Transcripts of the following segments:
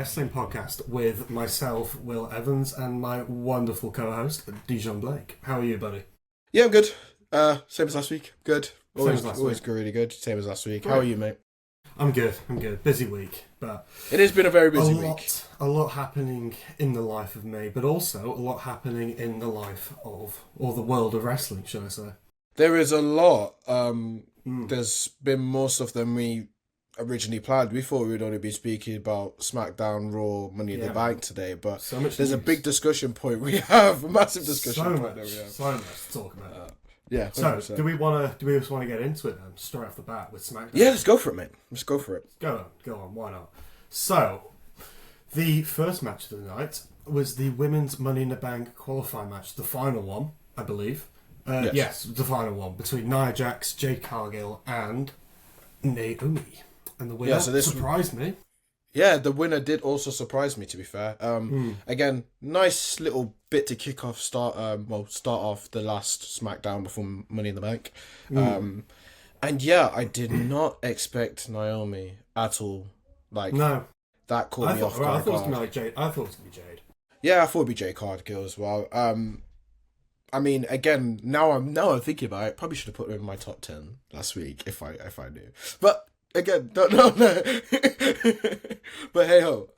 wrestling podcast with myself, Will Evans, and my wonderful co-host, Dejon Blake. How are you, buddy? Yeah, I'm good. Same as last week. Good. Always week. really good. Same as last week. Right. How are you, mate? I'm good. Busy week, but it has been a very busy week. A lot happening in the life of me, but also a lot happening in the life of, or the world of wrestling, should I say? There is a lot. There's been more stuff than we originally planned. We thought we would only be speaking about SmackDown, Raw, Money in the Bank today, but there's a big discussion point we have, a massive discussion point that we have. So much to talk about. Yeah. 100%. So, do we just want to get into it then, straight off the bat with SmackDown? Yeah, let's go for it, mate. Let's go for it. Go on, why not? So, the first match of the night was the Women's Money in the Bank qualifying match, the final one, I believe. Yes, the final one, between Nia Jax, Jade Cargill, and Naomi. And the winner surprised me. Yeah, the winner did also surprise me, to be fair. Again, nice little bit to kick off, start off the last SmackDown before Money in the Bank. And yeah, I did not expect Naomi at all. No. That caught me off guard. I thought it was going to be Jade. I thought it was going to be Jade. Yeah, I thought it'd be Jade Cargill as well. I mean, again, now I'm thinking about it, probably should have put her in my top 10 last week if I knew. But again, no. But hey ho,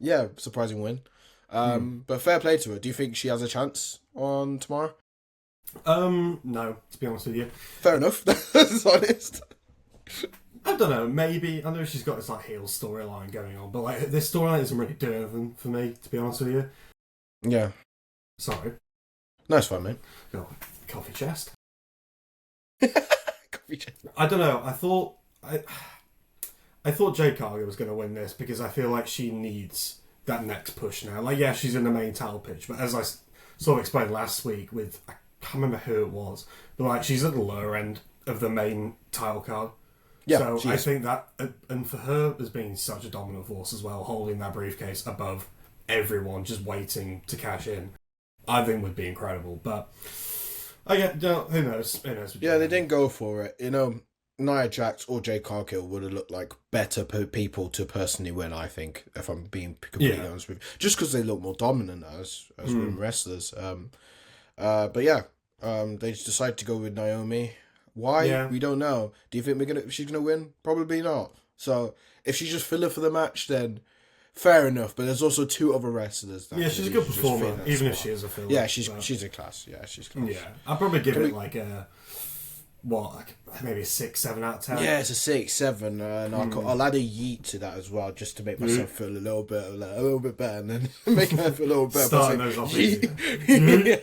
yeah, surprising win. But fair play to her. Do you think she has a chance on tomorrow? No, to be honest with you. Fair enough. That's honest. I don't know, maybe. I know she's got this heel storyline going on, but this storyline isn't really doing anything for me, to be honest with you. Yeah. Sorry. No, it's fine, mate. Oh, coffee chest. Coffee chest. I don't know. I thought Jade Cargill was going to win this because I feel like she needs that next push now. She's in the main title pitch, but as I sort of explained last week with, I can't remember who it was, but she's at the lower end of the main title card. Yeah, so I think that, and for her as being such a dominant force as well, holding that briefcase above everyone, just waiting to cash in, I think would be incredible. But who knows? Yeah, they didn't go for it. Nia Jax or Jade Cargill would have looked like better people to personally win, I think, if I'm being completely honest with you. Just because they look more dominant as women wrestlers. But yeah, they just decided to go with Naomi. Why? Yeah. We don't know. Do you think she's gonna win? Probably not. So if she's just filler for the match, then fair enough. But there's also two other wrestlers. She's a good performer, even if she is a filler. Yeah, she's a class. Yeah, she's class. Yeah, I'll probably give it maybe a 6-7 out of 10. Yeah, it's a 6-7, and I'll add a yeet to that as well, just to make myself feel a little bit better, and then make her feel a little better. Starting those off easy. Yeah.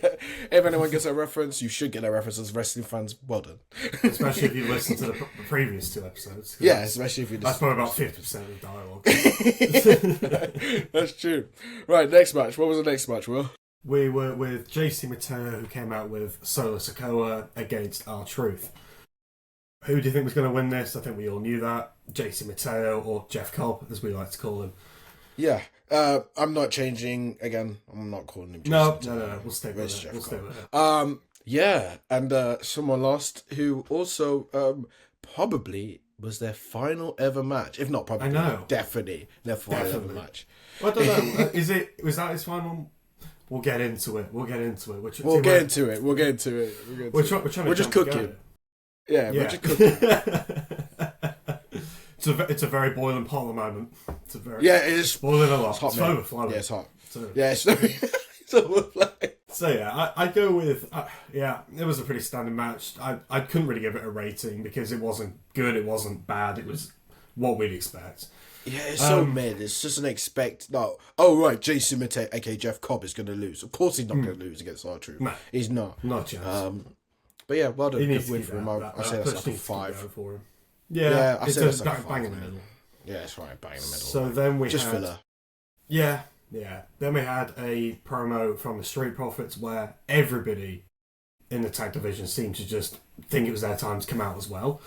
If anyone gets a reference, you should get a reference as wrestling fans. Well done. Especially if you listen to the previous two episodes. Yeah, especially if you. That's probably about 50% of the dialogue. That's true. Right, next match. What was the next match, Will? We were with JC Mateo, who came out with Solo Sikoa against R-Truth. Who do you think was going to win this? I think we all knew that. JC Mateo, or Jeff Cobb, as we like to call him. Yeah. I'm not changing. Again, I'm not calling him JC Mateo. No. We'll stay with it. Yeah, and someone lost who also probably was their final ever match. If not probably, I know. Definitely their final ever match. Well, I don't know. Was that his final? We'll get into it. We're just cooking. Yeah, we're just cooking. It's a very boiling pot at the moment. It is boiling a lot. It's hot, it's overflowing. Yeah, it's hot. It's overflowing. So yeah, I'd go with it was a pretty standard match. I couldn't really give it a rating because it wasn't good, it wasn't bad, it was what we'd expect. Yeah, it's so mid. It's just an expect. No, oh right, Jason Mateo, aka Jeff Cobb, is going to lose. Of course, he's not going to lose against R-Truth. No, he's not. Not a chance. But yeah, well done. Good win for him. I say that's like a 5 for him. Yeah, I say that's like a 5 bang in the middle. Yeah, it's right, bang in the middle. So then we just had filler. Yeah. Then we had a promo from the Street Profits where everybody in the tag division seemed to just think it was their time to come out as well.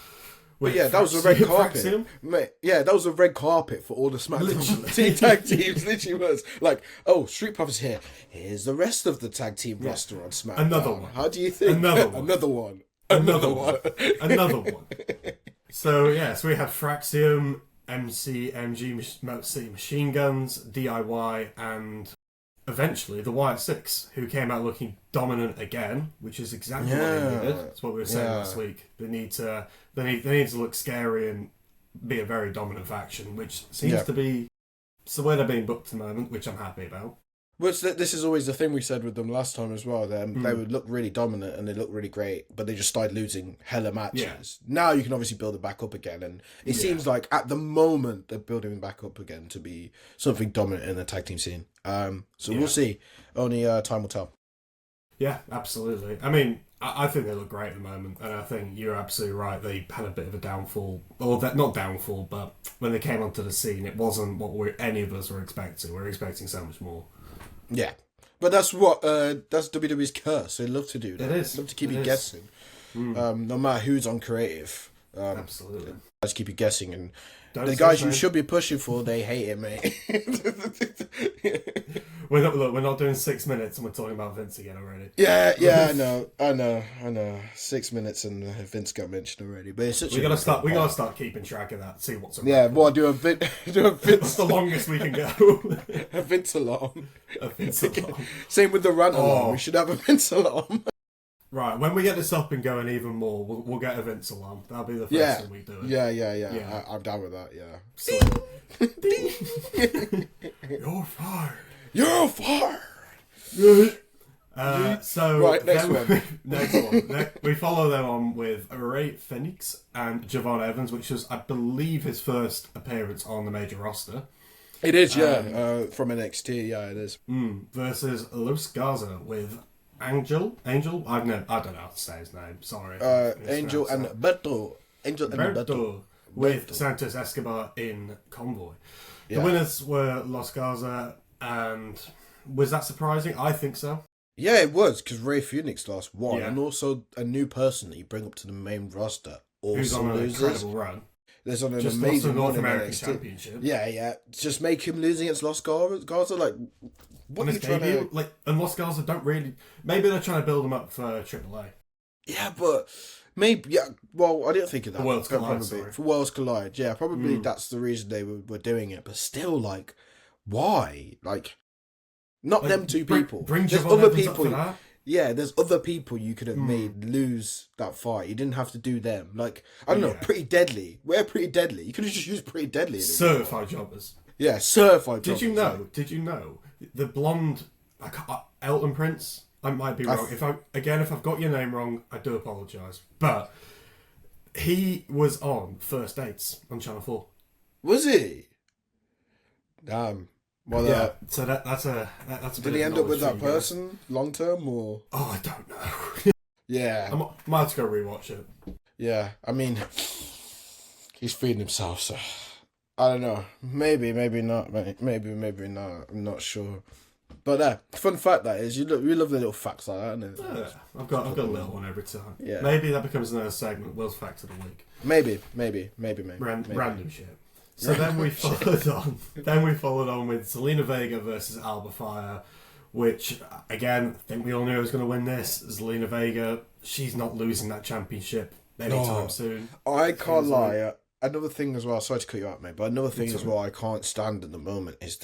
But yeah, that was a red carpet. Mate, yeah, that was a red carpet for all the SmackDown tag teams. Literally was like, oh, Street Profits here. Here's the rest of the tag team roster on SmackDown. Another one. How do you think? Another one. Another one. So we had Fraxium Motor City Machine Guns, DIY, and eventually the Wyatt Six, who came out looking dominant again, which is exactly what they needed. That's what we were saying last week. They need to look scary and be a very dominant faction, which seems to be the way they're being booked at the moment, which I'm happy about. Well, this is always the thing we said with them last time as well. They would look really dominant and they look really great, but they just started losing hella matches. Yeah. Now you can obviously build it back up again, and it seems like at the moment they're building it back up again to be something dominant in the tag team scene. So we'll see. Only time will tell. Yeah, absolutely. I mean, I think they look great at the moment, and I think you're absolutely right. They had a bit of a downfall, or not downfall, but when they came onto the scene, it wasn't what any of us were expecting. We were expecting so much more. Yeah, but that's WWE's curse. They love to do that. It is. They love to keep you guessing, no matter who's on creative. Absolutely. Just keep you guessing, and the guys you should be pushing for, they hate it, mate. We're not doing 6 minutes, and we're talking about Vince again already. Yeah, I know. 6 minutes, and Vince got mentioned already. But it's such we gotta start keeping track of that. See what's around. Yeah, well, do a Vince. That's the longest we can go. A Vince alarm. A Vince alarm. Same with the rant alarm. We should have a Vince alarm. Right, when we get this up and going even more, we'll get a Vince alarm. That'll be the first thing we do. Yeah. I'm down with that. Yeah. So, You're fired. You're fired. So right, next one. Next one. We follow them on with Rey Fenix and Javon Evans, which was, I believe, his first appearance on the major roster. It is, from NXT. Yeah, it is. Versus Luis Garza with Angel. I don't know how to say his name. Sorry. Angel and Beto. With Santos Escobar in Convoy. The winners were Los Garza, and was that surprising? I think so. Yeah, it was, because Rey Fenix last won, and also a new person that you bring up to the main roster also who's on an incredible run. There's on an just amazing North run American in NXT. Championship. Yeah. Just make him losing against Los Garza, like, what are you trying to... and Los Garza don't really... Maybe they're trying to build them up for AAA. Yeah, but... Maybe, well, I didn't think of that. For Worlds Collide, sorry. For Worlds Collide, yeah, probably that's the reason they were doing it. But still, like, why? Like, not them two people. Bring there's Javon other Evans people. Up for that. Yeah, there's other people you could have made lose that fight. You didn't have to do them. Like, I don't know, Pretty Deadly. We're Pretty Deadly. You could have just used Pretty Deadly. Certified jobbers. Yeah, certified jobbers. Did you know the blonde Elton Prince? I might be wrong. If I've got your name wrong, I do apologise. But he was on First Dates on Channel 4. Was he? Damn. Well, yeah. So that's a did he end up with that person long term or? Oh, I don't know. Yeah. I might have to go rewatch it. Yeah, I mean, he's feeding himself, so I don't know. Maybe not. Maybe not. I'm not sure. But fun fact that is, we love the little facts like that, isn't it? Yeah, I've got a little one every time. Yeah. Maybe that becomes another segment, Will's Fact of the Week. Maybe. Random shit. So then we followed on with Zelina Vega versus Alba Fire, which, again, I think we all knew who was going to win this. Zelina Vega, she's not losing that championship anytime soon. I can't lie. Another thing as well, sorry to cut you out, mate, but another thing as well I can't stand at the moment is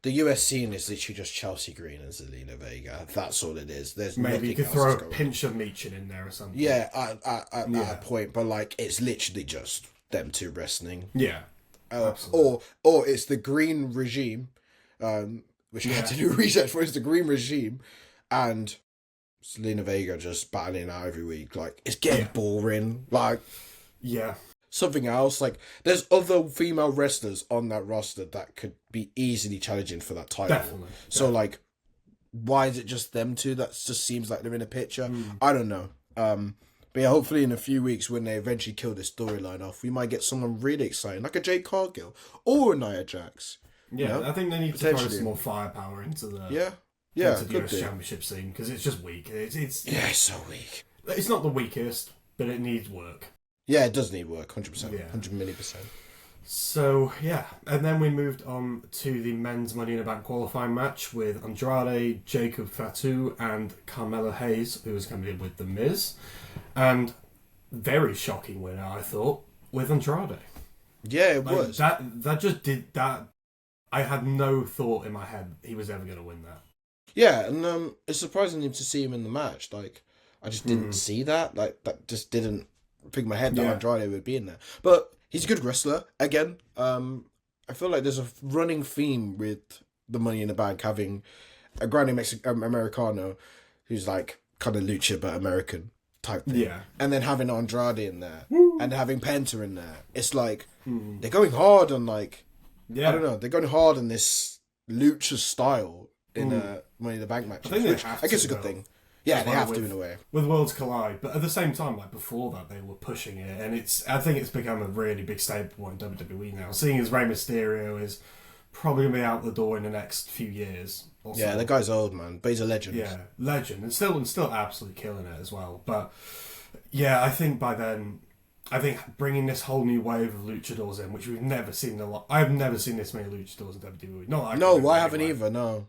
the US scene is literally just Chelsea Green and Zelina Vega. That's all it is. There's maybe you could throw a pinch of Meechin in there or something. Yeah, at a point, but like it's literally just them two wrestling. Yeah, or it's the Green regime, which we had to do research for. It's the Green regime, and Zelina Vega just battling out every week. Like it's getting boring. Like something else. Like there's other female wrestlers on that roster that could be easily challenging for that title. Definitely. So like, why is it just them two? That just seems like they're in a picture. I don't know. But yeah, hopefully in a few weeks when they eventually kill this storyline off, we might get someone really exciting, like a Jade Cargill or a Nia Jax. Yeah, I think they need to throw some more firepower into the into the US Championship scene because it's just weak. It's so weak. It's not the weakest, but it needs work. Yeah, it does need work, 100%. Yeah. 100,000,000%. So, and then we moved on to the men's Money in the Bank qualifying match with Andrade, Jacob Fatu, and Carmelo Hayes, who was going to be with The Miz. And very shocking winner, I thought, with Andrade. Yeah, it Like, was. that just did that. I had no thought in my head he was ever going to win that. Yeah, and it's surprising to see him in the match. Like, I just didn't see that. Like, that just didn't pick my head that Andrade would be in there. But he's a good wrestler. Again, I feel like there's a running theme with the Money in the Bank having a Grande Americano who's like kind of lucha but American type thing. Yeah. And then having Andrade in there and having Penta in there. It's like they're going hard on like I don't know, they're going hard on this lucha style in a Money in the Bank match. I guess it's a good thing. Yeah, they have to in a way. With Worlds Collide, but at the same time, like before that, they were pushing it, and I think it's become a really big staple in WWE now. Seeing as Rey Mysterio is probably going to be out the door in the next few years. Yeah, the guy's old, man, but he's a legend. Yeah, legend, and still absolutely killing it as well. But yeah, I think by then, bringing this whole new wave of luchadors in, which we've never seen a lot. I've never seen this many luchadors in WWE. No, I haven't either. No.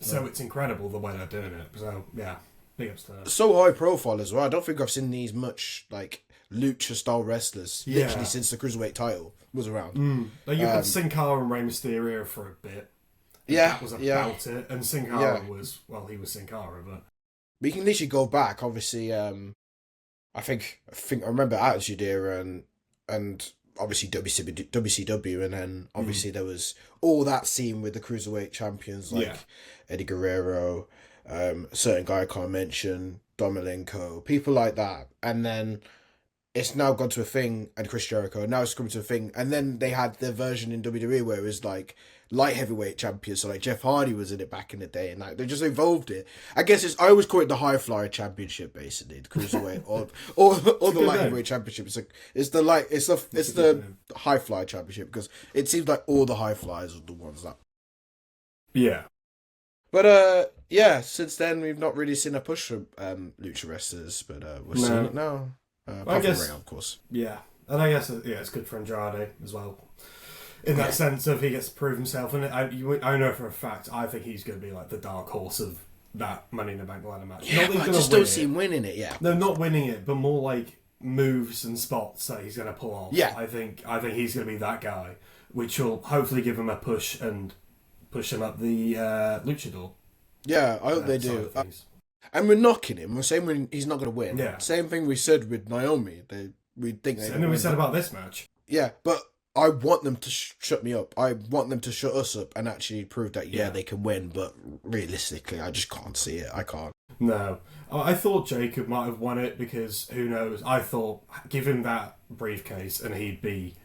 So it's incredible the way they're doing it. So yeah. Big ups to that. So high profile as well. I don't think I've seen these much like lucha style wrestlers literally since the cruiserweight title was around. Like you had Sin Cara and Rey Mysterio for a bit. Yeah, that was about it. And Sin Cara was he was Sin Cara, but we can literally go back. Obviously, I think I remember Attitude Era and obviously WCW, and then obviously there was all that scene with the cruiserweight champions like Eddie Guerrero. A certain guy I can't mention, Domalenko, people like that, and then it's now gone to a thing, and Chris Jericho, now it's come to a thing, and then they had their version in WWE where it was like light heavyweight champions, so like Jeff Hardy was in it back in the day, and like they just evolved it. I guess I always call it the High Flyer Championship, basically, the cruiserweight or the light heavyweight championship. It's the High Flyer Championship because it seems like all the high flyers are the ones that. Yeah. But since then we've not really seen a push from lucha wrestlers, but we're seeing it now. I guess, Ray, of course. Yeah, and I guess it's good for Andrade as well, in that sense of he gets to prove himself. And I know for a fact I think he's going to be like the dark horse of that Money in the Bank ladder match. Yeah, but I just don't see him winning it. Yeah, no, not winning it, but more like moves and spots that he's going to pull off. Yeah, I think he's going to be that guy, which will hopefully give him a push and push him up the luchador. Yeah, I hope they do. And we're knocking him. We're saying he's not going to win. Yeah. Same thing we said with Naomi. We think they. And then we said about this match. Yeah, but I want them to shut me up. I want them to shut us up and actually prove that they can win. But realistically, I just can't see it. I can't. No, I thought Jacob might have won it because who knows? I thought give him that briefcase and he'd be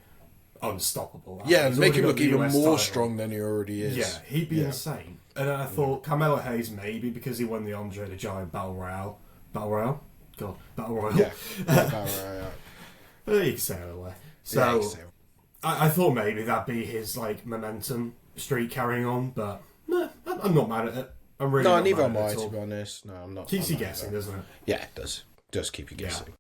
unstoppable. Yeah, and make him look even more strong than he already is. Yeah, he'd be insane. And then I thought Carmelo Hayes maybe because he won the Andre the Giant Battle Royale. Battle Royale? God, Battle Royale. Yeah, Battle Royale. You can say it that way. So I thought maybe that'd be his like momentum streak carrying on, but I'm not mad at it. I'm really not neither mad am at I, it to be honest. No, I'm not. Keeps you guessing, doesn't it? Yeah, it does. It does keep you guessing. Yeah.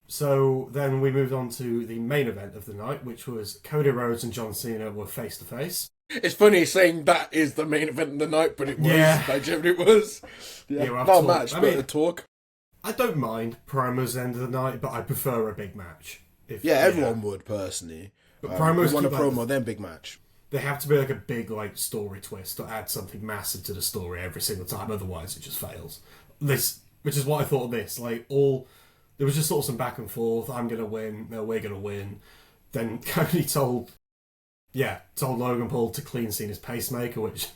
So then we moved on to the main event of the night, which was Cody Rhodes and John Cena were face to face. It's funny saying that is the main event of the night, but it was. Like, it was. Yeah, not a match, but a talk. I don't mind promos at the end of the night, but I prefer a big match. Everyone would, personally. But promos want a promo, then big match. They have to be like a big like story twist or add something massive to the story every single time, otherwise it just fails. Which is what I thought of this. Like there was just sort of some back and forth. I'm gonna win. No, we're gonna win. Then Cody told Logan Paul to clean Cena's pacemaker, which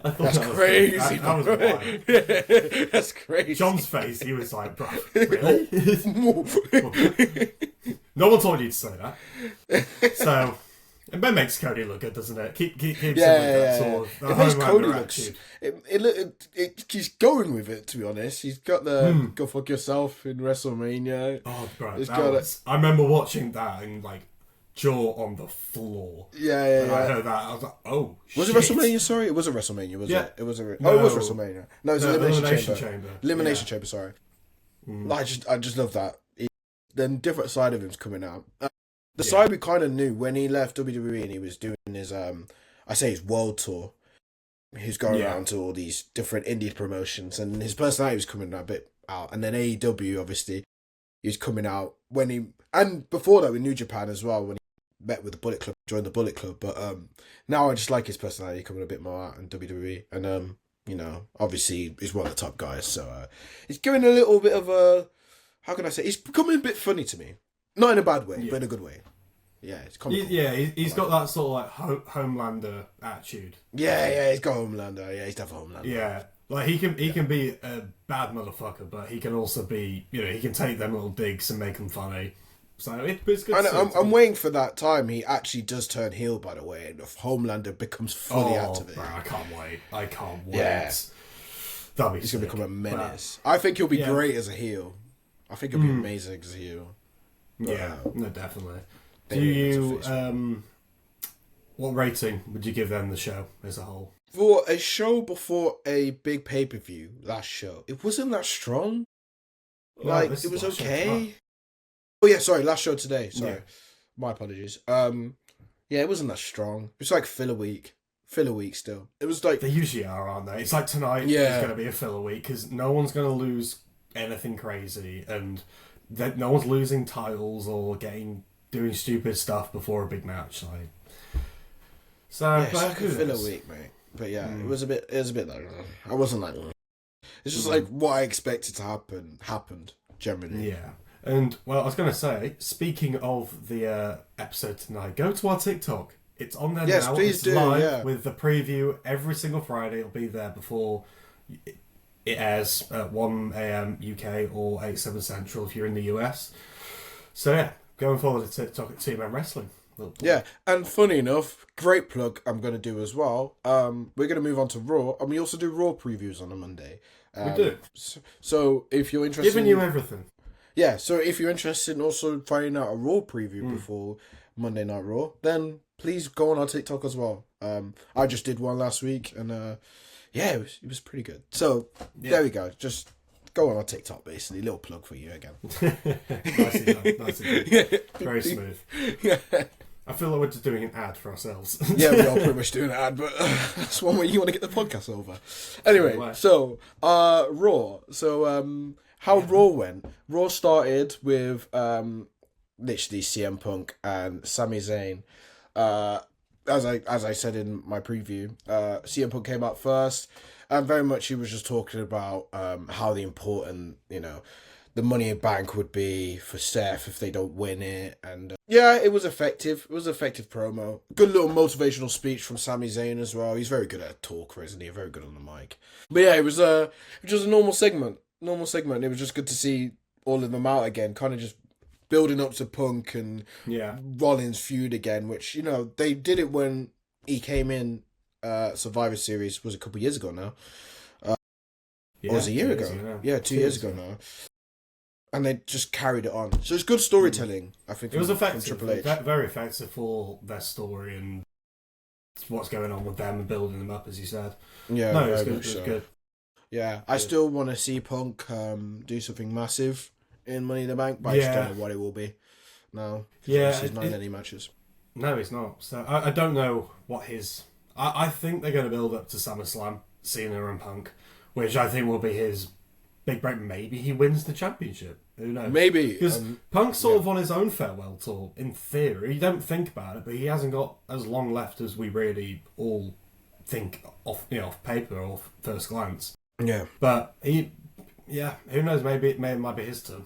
I thought that's crazy. That was wild. That's crazy. John's face, he was like, "Bro, really? No one told you to say that." So it makes Cody look good, doesn't it? Keep that sort of. It makes Cody look. He's going with it. To be honest, he's got the "go fuck yourself" in WrestleMania. Oh, bro, I remember watching that and like jaw on the floor. Yeah. I heard that. I was like, oh, was shit. it WrestleMania? Sorry, it was a WrestleMania, was it? It was it was WrestleMania. No, it was Elimination Chamber. Elimination Chamber. Sorry. I just love that. Then different side of him's coming out. The side we kind of knew when he left WWE and he was doing his his world tour. He's going around to all these different indie promotions, and his personality was coming a bit out. And then AEW, obviously, he was coming out and before that with New Japan as well, when met with the Bullet Club, joined the Bullet Club, but now I just like his personality coming a bit more out in WWE, and you know, obviously he's one of the top guys, so he's giving a little bit of a, how can I say, he's becoming a bit funny to me, not in a bad way, but in a good way. Yeah, it's comical. He's got that sort of like Homelander attitude. Yeah, he's got Homelander. Yeah, he's definitely Homelander. Yeah, like he can be a bad motherfucker, but he can also be, you know, he can take them little digs and make them funny. So it's good. I'm waiting for that time he actually does turn heel, by the way, and if Homelander becomes fully activated. Bro, I can't wait. Yeah. That'll be He's going to become a menace. I think he'll be great as a heel. I think he'll be amazing as a heel. But, no, definitely. Do you, what rating would you give them the show as a whole? For a show before a big pay-per-view, last show, it wasn't that strong. Like, it was okay. Oh yeah, sorry, last show today. Sorry. My apologies. Yeah, it wasn't that strong. It was like filler week. Filler week still. It was like... They usually are, aren't they? It's like tonight is going to be a filler week because no one's going to lose anything crazy and no one's losing titles or doing stupid stuff before a big match. Like, so it's like a filler week, mate. But yeah, it was a bit like, I wasn't like, it's just like what I expected to happen happened generally. Yeah. And well, I was going to say, speaking of the episode tonight, go to our TikTok. It's on there now. Yes, please it's do. Live with the preview every single Friday. It'll be there before it airs at 1 a.m. UK or 8/7 Central if you're in the US. So yeah, go and follow the TikTok at Two Man Wrestling. Yeah, and funny enough, great plug I'm going to do as well. We're going to move on to Raw, and we also do Raw previews on a Monday. We do. So if you're interested... Giving you everything. Yeah, so if you're interested in also finding out a Raw preview before Monday Night Raw, then please go on our TikTok as well. I just did one last week, and yeah, it was pretty good. So there we go. Just go on our TikTok, basically. Little plug for you again. Nicely done. Nicely done. Very smooth. Yeah. I feel like we're just doing an ad for ourselves. Yeah, we are pretty much doing an ad, but that's one way you want to get the podcast over. Anyway, so Raw. So how Raw went. Raw started with literally CM Punk and Sami Zayn. As I said in my preview, CM Punk came out first, and very much he was just talking about how the important, you know, the Money in Bank would be for Seth if they don't win it, and yeah, it was effective. It was an effective promo. Good little motivational speech from Sami Zayn as well. He's very good at a talker, isn't he? Very good on the mic. But yeah, it was just a normal segment. It was just good to see all of them out again, kind of just building up to Punk and Rollins' feud again, which, you know, they did it when he came in Survivor Series, was a couple of years ago now. Or was it a year ago? Yeah, 2 years ago now. And they just carried it on. So it's good storytelling, I think. It was effective. Triple H. Very effective for their story and what's going on with them and building them up, as you said. Yeah, no, it was good. Yeah, I still want to see Punk do something massive in Money in the Bank, but I just don't know what it will be now. Yeah. He's not in any matches. No, he's not. So I don't know what his... I think they're going to build up to SummerSlam, Cena and Punk, which I think will be his big break. Maybe he wins the championship. Who knows? Maybe. Because Punk's sort of on his own farewell tour, in theory. You don't think about it, but he hasn't got as long left as we really all think off paper or off first glance. Yeah. But who knows? Maybe it might be his turn.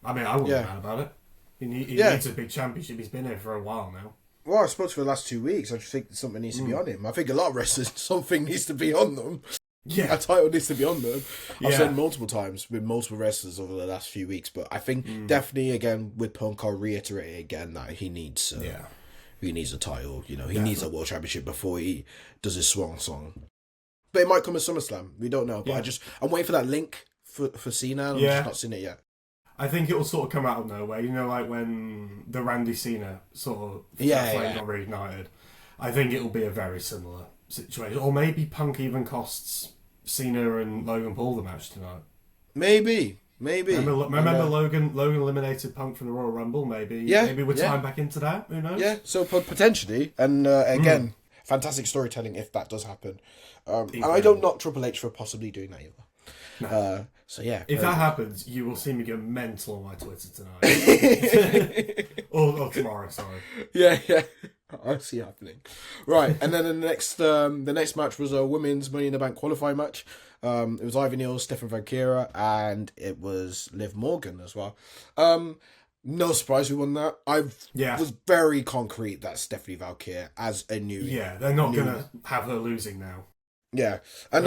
I mean, I wouldn't be mad about it. He needs a big championship. He's been here for a while now. Well, I suppose for the last 2 weeks, I just think something needs to be on him. I think a lot of wrestlers, something needs to be on them. Yeah. A title needs to be on them. I've said multiple times with multiple wrestlers over the last few weeks, but I think definitely, again, with Punk, I'll reiterate again that he needs a title. You know, he needs a world championship before he does his swan song. But it might come at SummerSlam. We don't know. But I'm waiting for that link for Cena, and I'm just not seen it yet. I think it will sort of come out of nowhere. You know, like when the Randy Cena sort of flame got reignited. I think it will be a very similar situation. Or maybe Punk even costs Cena and Logan Paul the match tonight. Maybe. Remember Logan eliminated Punk from the Royal Rumble? Maybe we're tying back into that. Who knows? Yeah, so potentially. And again, fantastic storytelling if that does happen. And I don't knock Triple H for possibly doing that either. No. So yeah. If that happens, you will see me go mental on my Twitter tonight. or tomorrow, sorry. Yeah. I see it happening. Right, and then the next match was a women's Money in the Bank qualifying match. It was Ivy Nile, Stefan Valkyria, and it was Liv Morgan as well. No surprise we won that. Was very concrete that Stephanie Valkyria as a new... Yeah, they're not going to have her losing now. Yeah, and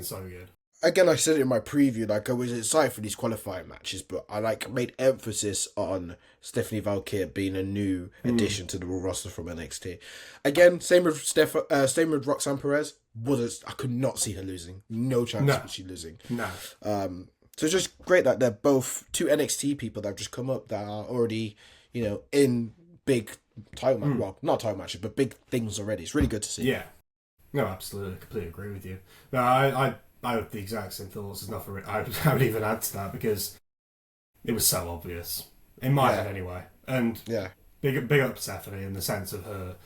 so good. Again, I said it in my preview, like, I was excited for these qualifying matches, but I, like, made emphasis on Stephanie Valkyria being a new addition to the Raw roster from NXT. Again, same with Roxanne Perez. I could not see her losing. No chance of she losing. No. So it's just great that they're both two NXT people that have just come up that are already, in big title matches. Well, not title matches, but big things already. It's really good to see. Yeah. No, absolutely. I completely agree with you. No, I have the exact same thoughts. There's nothing I would even add to that because it was so obvious. In my head, anyway. And big up Stephanie in the sense of her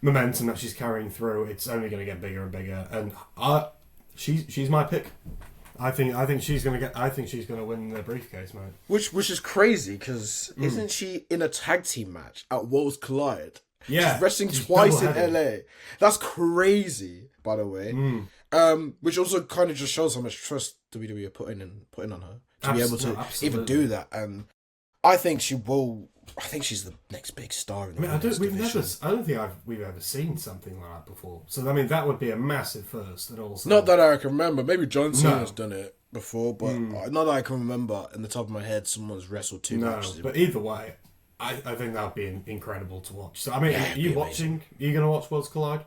momentum that she's carrying through. It's only going to get bigger and bigger. And she's my pick. I think she's going to win the briefcase, mate. Which is crazy because isn't she in a tag team match at Worlds Collide? Yeah, she's wrestling twice in LA. That's crazy, by the way. Which also kind of just shows how much trust WWE are putting on her to be able to even do that. And I think she will. I think she's the next big star in the I don't think we've ever seen something like that before. So I mean, that would be a massive first. And also, not that I can remember. Maybe John Cena's done it before, but not that I can remember in the top of my head. Someone's wrestled two matches. But either way, I think that would be incredible to watch. So I mean, are you watching? Are you going to watch Worlds Collide?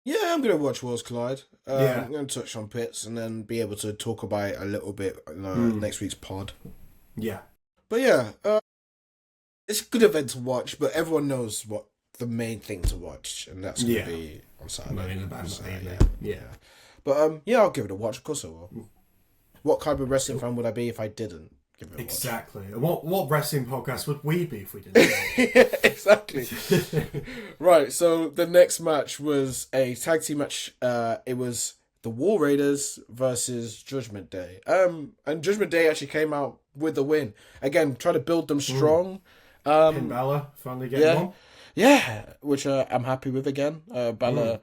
Yeah, I'm going to watch Worlds Collide. I'm going to touch on Pitts and then be able to talk about it a little bit in next week's pod. Yeah. But yeah, it's a good event to watch, but everyone knows what the main thing to watch, and that's going to be on Saturday. Yeah. But I'll give it a watch. Of course I will. What kind of wrestling fan would I be if I didn't give it a watch? Exactly. And what wrestling podcast would we be if we didn't? Exactly. Right, so the next match was a tag team match. It was the War Raiders versus Judgment Day. And Judgment Day actually came out with the win. Again, try to build them strong. Finn Balor finally getting one. Yeah, which I'm happy with again. Balor,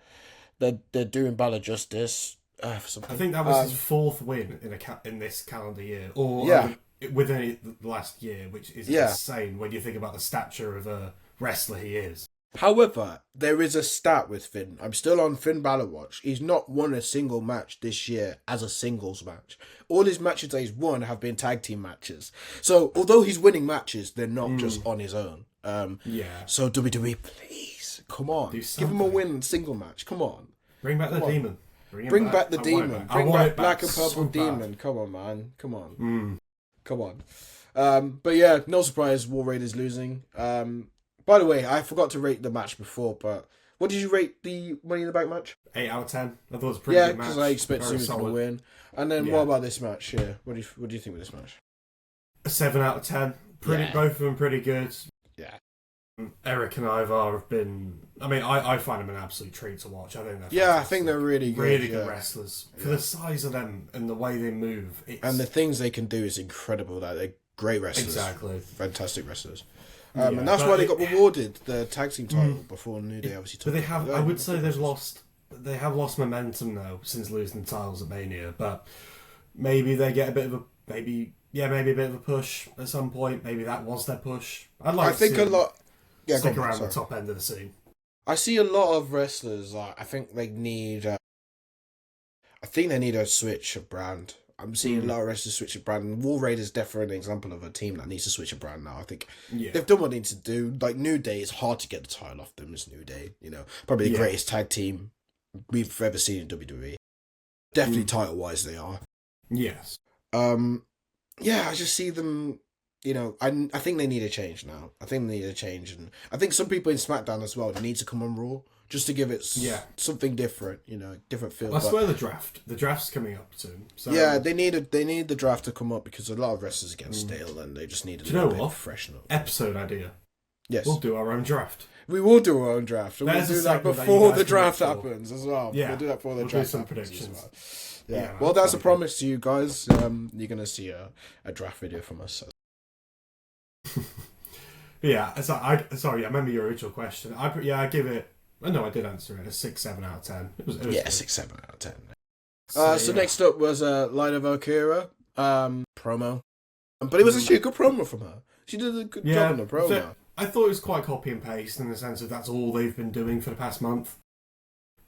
they're doing Balor justice. I think that was his fourth win in this calendar year, or within the last year, which is insane when you think about the stature of a wrestler he is. However, there is a stat with Finn. I'm still on Finn Balor watch. He's not won a single match this year as a singles match. All his matches that he's won have been tag team matches. So, although he's winning matches, they're not just on his own. So, WWE, please, come on. Give him a win single match. Come on. Bring back the demon. Bring back the demon. Bring back Black and Purple Demon. Come on, man. Come on. Come on. But yeah, no surprise, War Raiders losing. By the way, I forgot to rate the match before, but what did you rate the Money in the Bank match? 8 out of 10. I thought it was a pretty good match. Yeah, because I expect he was going to win. And then what about this match? Yeah, what do you think of this match? A 7 out of 10. Both of them pretty good. Yeah. Eric and Ivar have been... I mean, I find them an absolute treat to watch. I think I think they're really good. Really good wrestlers. For the size of them and the way they move. And the things they can do is incredible. Like, they're great wrestlers. Exactly. Fantastic wrestlers. And that's why they got rewarded the tag team title before New Day obviously took it. But they have, I would say they have lost momentum now since losing the titles at Mania, but maybe they get a bit of a maybe a bit of a push at some point. Maybe that was their push. I'd stick around the top end of the scene. I see a lot of wrestlers. I think they need. I think they need a switch of brand. I'm seeing a lot of wrestlers switch a brand. And War Raiders is definitely an example of a team that needs to switch a brand now. I think they've done what they need to do. Like New Day, it's hard to get the title off them. It's New Day, probably the greatest tag team we've ever seen in WWE. Definitely title wise, they are. Yes. I just see them. I think they need a change now. I think they need a change, and I think some people in SmackDown as well need to come on Raw. Just to give it something different, different feel. I swear the draft's coming up soon. So. Yeah, they need the draft to come up because a lot of wrestlers get stale and they just need a little bit of freshen up. Episode idea. Yes. We'll do our own draft. We will do our own draft. And we'll do that before the draft happens as well. Yeah. We'll do that before the draft happens as well. Yeah. Well, that's a promise to you guys. You're gonna see a draft video from us. Yeah. Sorry. I remember your original question. I give it. No, I did answer it a 6, 7 out of 10. It was yeah, good. 6, 7 out of 10. So next up was Line of Akira promo, but it was actually a good promo from her. She did a good job on the promo. I thought it was quite copy and paste in the sense of that's all they've been doing for the past month,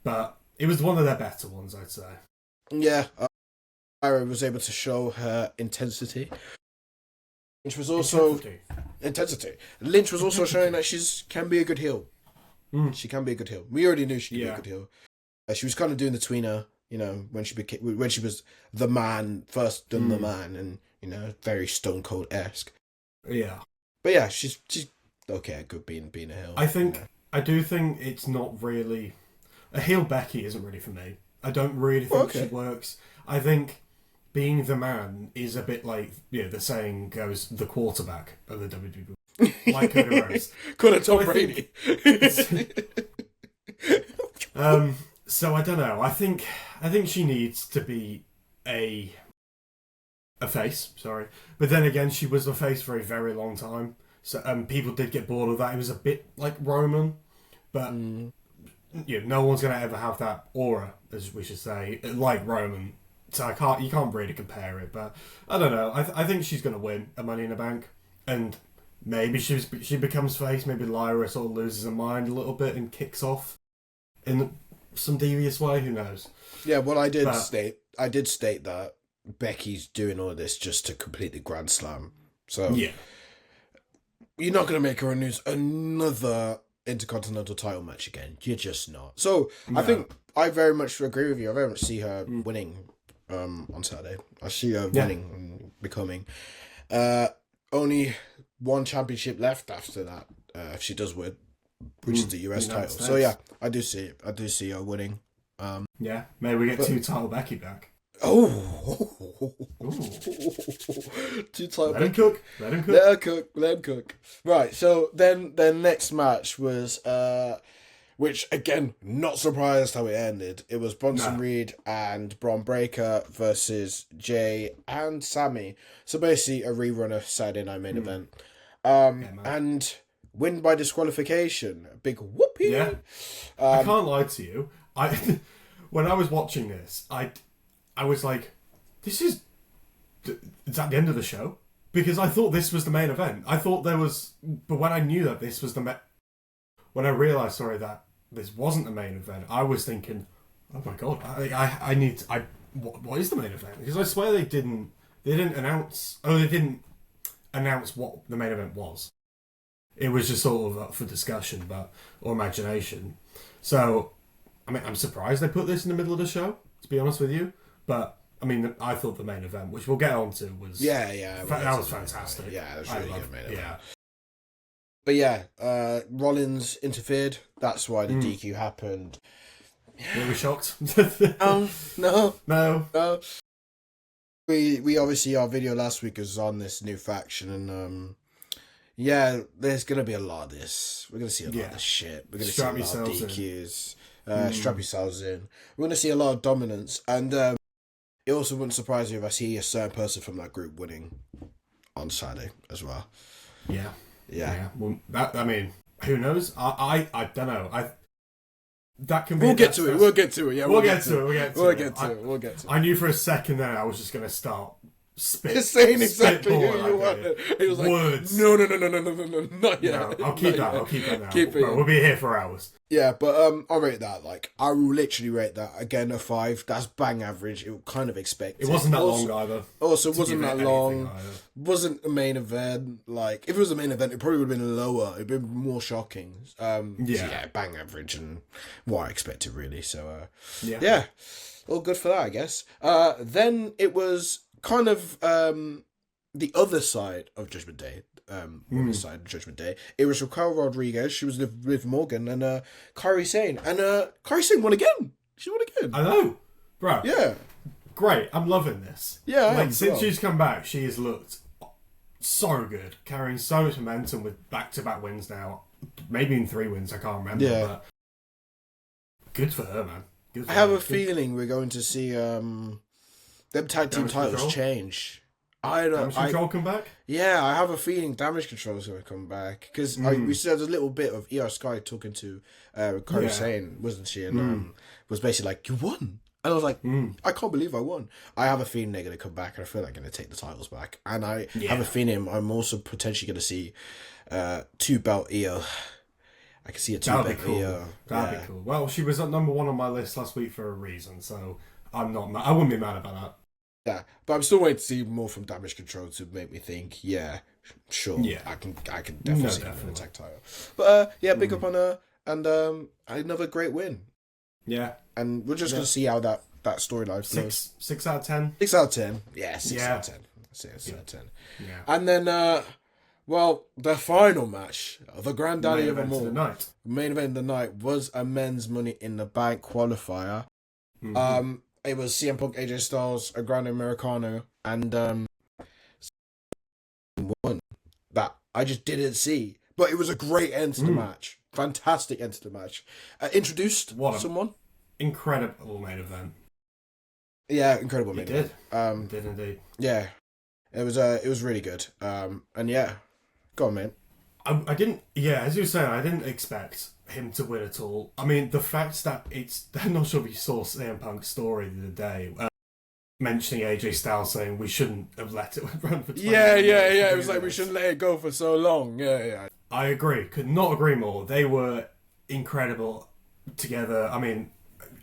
but it was one of their better ones, I'd say. Yeah, Ira was able to show her intensity. Lynch was also intensity. Lynch was also showing that she's can be a good heel. She can be a good heel. We already knew she could be a good heel. She was kind of doing the tweener, when she was the man first done the man, and very Stone Cold-esque. Yeah, but yeah, she's okay at good being a heel. I do think it's not really a heel. Becky isn't really for me. I don't really think she works. I think being the man is a bit like the saying goes, the quarterback of the WWE. Like Cody Rhodes. Call it Tom Brady. So I don't know. I think she needs to be a face. Sorry, but then again, she was a face for a very long time. So people did get bored of that. It was a bit like Roman, but no one's gonna ever have that aura, as we should say, like Roman. So you can't really compare it. But I don't know. I think she's gonna win a Money in the Bank, and maybe she becomes face. Maybe Lyra sort of loses her mind a little bit and kicks off in some devious way. Who knows? Yeah, well, I did state that Becky's doing all this just to complete the Grand Slam. So yeah, you're not going to make her lose another Intercontinental title match again. You're just not. So no. I think I very much agree with you. I very much see her winning on Saturday. I see her winning and becoming. Only one championship left after that, if she does win, which is the US title. States. So yeah, I do see her winning. Yeah, maybe we get 2 title Becky back. Oh, 2 title. Let him cook. Let him cook. Right. So then next match was which again, not surprised how it ended. It was Bronson Reed and Braun Breaker versus Jay and Sammy. So basically a rerun of Saturday Night Main Event. And win by disqualification. A big whoopee. Yeah. I can't lie to you. When I was watching this, I was like, is that the end of the show? Because I thought this was the main event. I thought there was, but when I knew that this was when I realised, that this wasn't the main event, I was thinking, oh my god, what is the main event? Because I swear they didn't announce what the main event was. It was just sort of up for discussion, or imagination. So, I mean, I'm surprised they put this in the middle of the show, to be honest with you. But, I mean, I thought the main event, which we'll get on to, was... Yeah. That was fantastic. Yeah, that was really good main event. Yeah. But yeah, Rollins interfered. That's why the DQ happened. Were we shocked? No. We obviously, our video last week was on this new faction, and there's going to be a lot of this. We're going to see a lot of this shit. We're going to see a lot of DQs. Strap yourselves in. We're going to see a lot of dominance, and it also wouldn't surprise me if I see a certain person from that group winning on Saturday as well. Yeah. Well, I mean, who knows? I don't know. That can be. We'll get to it. Yeah, we'll get to it. We'll get to it. I knew for a second there I was just going to start saying exactly who you wanted. He was like, words. No, not yet. No, I'll keep that now. Bro, we'll be here for hours. Yeah, but I'll rate that. Like, I will literally rate that again a 5. That's bang average. It kind of expected. It wasn't that long either. Also, it wasn't that long. Wasn't a main event. Like, if it was a main event, it probably would have been lower. It'd been more shocking. Bang average and what I expected really. So yeah, all good for that, I guess. Then it was kind of the other side of Judgment Day. It was Raquel Rodriguez. She was with Liv Morgan and Kairi Sane. And Kairi Sane won again. She won again. I know. Bro. Yeah. Great. I'm loving this. Yeah. Since she's come back, she has looked so good. Carrying so much momentum with back-to-back wins now. Maybe in 3 wins, I can't remember. Yeah. But good for her, man. I have a feeling we're going to see them tag team Damage titles Control? change. I don't. Damage Control come back? Yeah, I have a feeling Damage Control is going to come back because we said a little bit of ER Sky talking to Corey saying, wasn't she? And was basically like, "You won," and I was like, "I can't believe I won." I have a feeling they're going to come back, and I feel like they're going to take the titles back. And I have a feeling I'm also potentially going to see 2-belt EO. I can see a 2-belt That'd be cool. EO. That'd be cool. Well, she was at number 1 on my list last week for a reason, so I'm not mad. I wouldn't be mad about that. Yeah, but I'm still waiting to see more from Damage Control to make me think, yeah, sure, I can definitely see that in the tag title. But big up on her, and another great win. Yeah, and we're just gonna see how that storyline flows. 6 out of 10. 6 out of 10. Yeah, 6 out of 10. 6 out of 10. Yeah, and then the final match, the granddaddy of them all, main event of the night was a men's Money in the Bank qualifier. It was CM Punk, AJ Styles, a Grande Americano, and one that I just didn't see. But it was a great end to the match. Fantastic end to the match. Introduced someone. Incredible main event. Yeah, incredible main event. Did indeed. Yeah. It was really good. And yeah. Go on, mate. I didn't, as you were saying, I didn't expect him to win at all. I mean, the fact that I'm not sure if you saw CM Punk's story the other day, mentioning AJ Styles saying we shouldn't have let it run for 20 years. It was like we shouldn't let it go for so long. Yeah. I agree. Could not agree more. They were incredible together. I mean,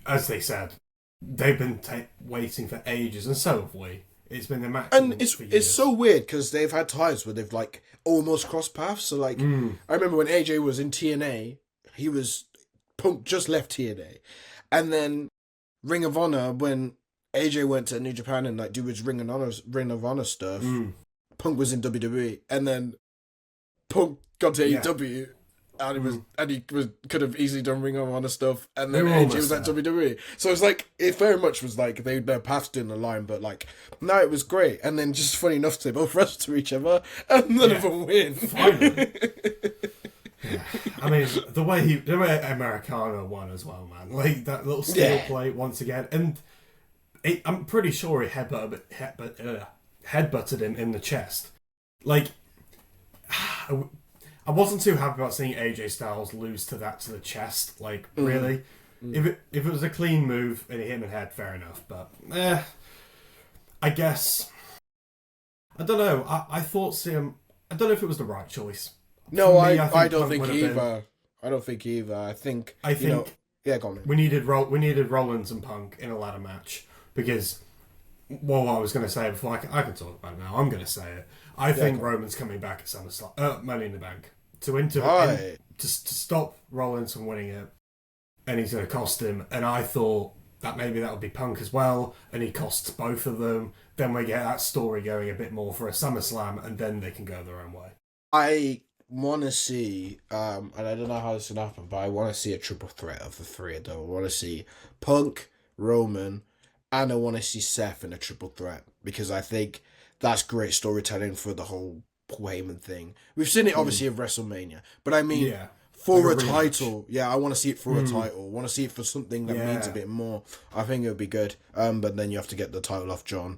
as they said, they've been waiting for ages, and so have we. It's been a match, and it's so weird because they've had times where they've like almost crossed paths. So like, I remember when AJ was in TNA, Punk just left TNA, and then Ring of Honor when AJ went to New Japan and like do his Ring of Honor stuff. Punk was in WWE, and then Punk got to AEW. And he could have easily done Ring of Honor stuff, and then AJ was at WWE. So it's like it very much was like their paths didn't align, but like no, it was great. And then just funny enough, they both wrestled to each other, and none of them win. Finally. I mean, the way Americano won as well, man. Like that little steel plate once again, and I'm pretty sure he headbutted him in the chest. Like. I wasn't too happy about seeing AJ Styles lose to the chest. Like, really? If it was a clean move and it hit him in the head, fair enough. But, I guess... I don't know. I thought CM... I don't know if it was the right choice. No, I don't think either. I don't think either. I think... yeah, go on. We needed Rollins and Punk in a ladder match because... Well, what I was going to say before, I can talk about it now. I'm going to say it. I think Roman's coming back at SummerSlam. Money in the Bank. To stop Rollins from winning it, and he's going to cost him. And I thought that maybe that would be Punk as well, and he costs both of them. Then we get that story going a bit more for a SummerSlam, and then they can go their own way. I want to see, and I don't know how this will happen, but I want to see a triple threat of the three of them. I want to see Punk, Roman, and I want to see Seth in a triple threat, because I think that's great storytelling for the whole Heyman thing. We've seen it obviously at WrestleMania, but I mean, for like a title, I want to see it for a title. I want to see it for something that means a bit more. I think it would be good. But then you have to get the title off John,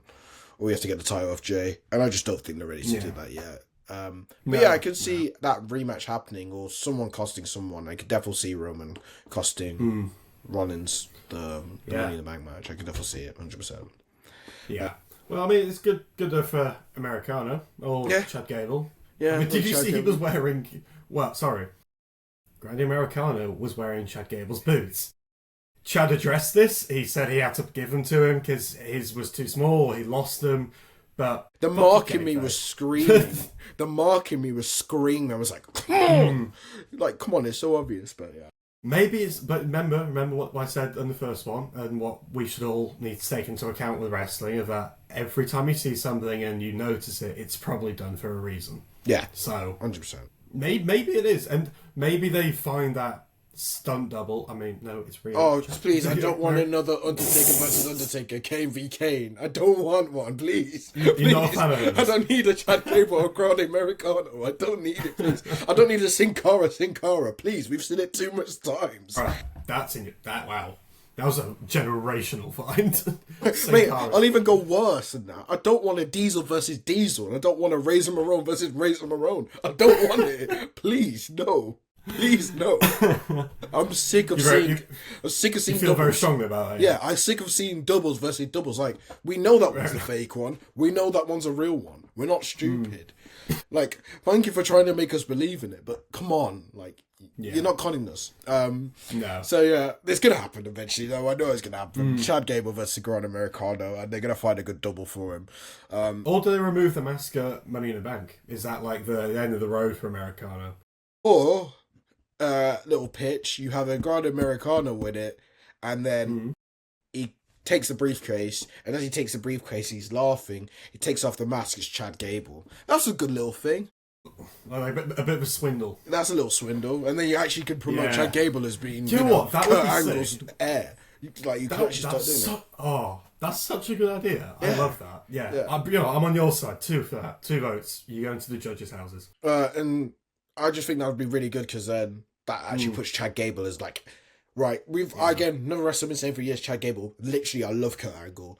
or you have to get the title off Jay, and I just don't think they're ready to do that yet. But I could see that rematch happening, or someone costing someone. I could definitely see Roman costing Rollins the Money in the Bank match. I could definitely see it 100%. Yeah. Well, I mean, it's good for Americano or Chad Gable. Yeah. I mean, did you see he was wearing... Well, sorry. Grande Americano was wearing Chad Gable's boots. Chad addressed this. He said he had to give them to him because his was too small. He lost them. But the mark in me was screaming. The mark in me was screaming. I was like, come on, it's so obvious, but yeah. Maybe it's, but remember what I said in the first one, and what we should all need to take into account with wrestling, of that every time you see something and you notice it, it's probably done for a reason. Yeah. So 100%. Maybe it is, and maybe they find that stunt double. I mean, no, it's real. Oh, please! I don't want another Undertaker versus Undertaker, Kane v Kane. I don't want one, please. You're not a fan of it. I don't need a Chad Gable or Grande Americano. I don't need it, please. I don't need a Sin Cara. Please, we've seen it too much times. That's in it. Wow. That was a generational find. Mate, I'll even go worse than that. I don't want a Diesel versus Diesel. I don't want a Razor Marone versus Razor Marone. I don't want it. Please, no. Please, no. I'm sick of seeing You feel doubles. very strongly about that. Yeah, I'm sick of seeing doubles versus doubles. Like, we know that one's a fake one. We know that one's a real one. We're not stupid. Like, thank you for trying to make us believe in it, but come on, like, you're not conning us. No. So yeah, it's gonna happen eventually. Though I know it's gonna happen. Chad Gable versus Karrion Americano, and they're gonna find a good double for him. Or do they remove the mask at Money in the Bank? Is that like the end of the road for Americano? Or little pitch, you have a Karrion Americano with it, and then he takes the briefcase, and as he takes the briefcase, he's laughing. He takes off the mask. It's Chad Gable. That's a good little thing. Like a bit of a swindle. That's a little swindle, and then you actually could promote Chad Gable as being. Do you know what? That would be Angle's sick. heir. Like you can actually start doing it. That's such a good idea. I love that. Yeah. I'm on your side too for that. 2 votes. You go into the judges' houses. And I just think that would be really good because then that actually puts Chad Gable as like, right. Again, never wrestled been saying for years. Chad Gable, literally, I love Kurt Angle.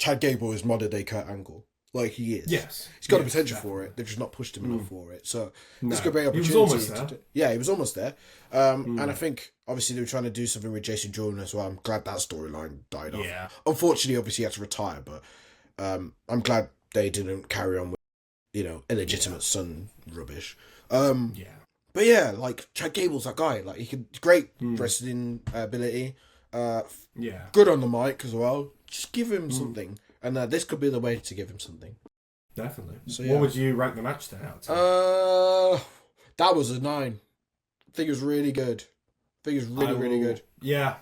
Chad Gable is modern day Kurt Angle. Like he is. Yes. He's got the potential for it. They've just not pushed him enough for it. So this could be an opportunity. He was almost there. Yeah, he was almost there. And I think obviously they were trying to do something with Jason Jordan as well. I'm glad that storyline died off. Yeah. Unfortunately, obviously he had to retire, but I'm glad they didn't carry on with, illegitimate son rubbish. But yeah, like Chad Gable's that guy. Like he could great wrestling ability. Good on the mic as well. Just give him something. And this could be the way to give him something. Definitely. So, What would you rank the match then out to? That was a 9. I think it was really good. I think it's really good. Yeah.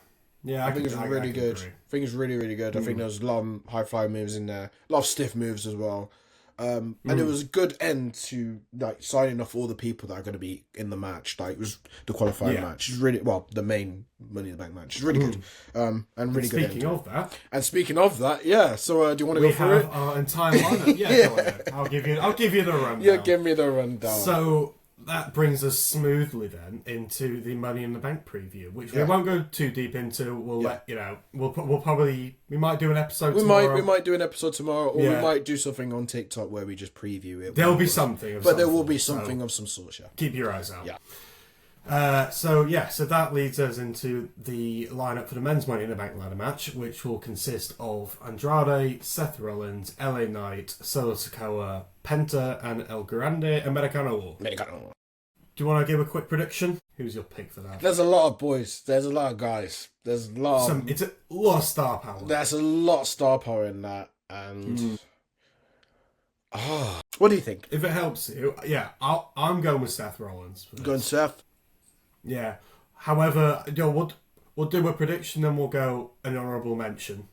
I think it's really good. Agree. I think it's really, really good. I think there was a lot of high-fly moves in there. A lot of stiff moves as well. And it was a good end to like signing off all the people that are going to be in the match. Like it was the qualifying match. It's really the main Money in the Bank match. It's really good. And really good. Speaking of that. And speaking of that, yeah. So do you want to go through it? We have our entire lineup. Yeah, go ahead. I'll give you the rundown. Yeah, give me the rundown. So that brings us smoothly then into the Money in the Bank preview, which we won't go too deep into. We'll let you know. We might do an episode. We might do an episode tomorrow, or we might do something on TikTok where we just preview it. There'll be something, there will be something of some sort. Yeah. Keep your eyes out. Yeah. So that leads us into the lineup for the men's Money in the Bank ladder match, which will consist of Andrade, Seth Rollins, LA Knight, Solo Sikoa, Penta, and El Grande Americano. Do you want to give a quick prediction? Who's your pick for that? There's a lot of boys. There's a lot of guys. There's a lot. It's a lot of star power. There's a lot of star power in that. And what do you think? If it helps you, I'm going with Seth Rollins. Going Seth. Yeah. However, we'll do a prediction and we'll go an honourable mention.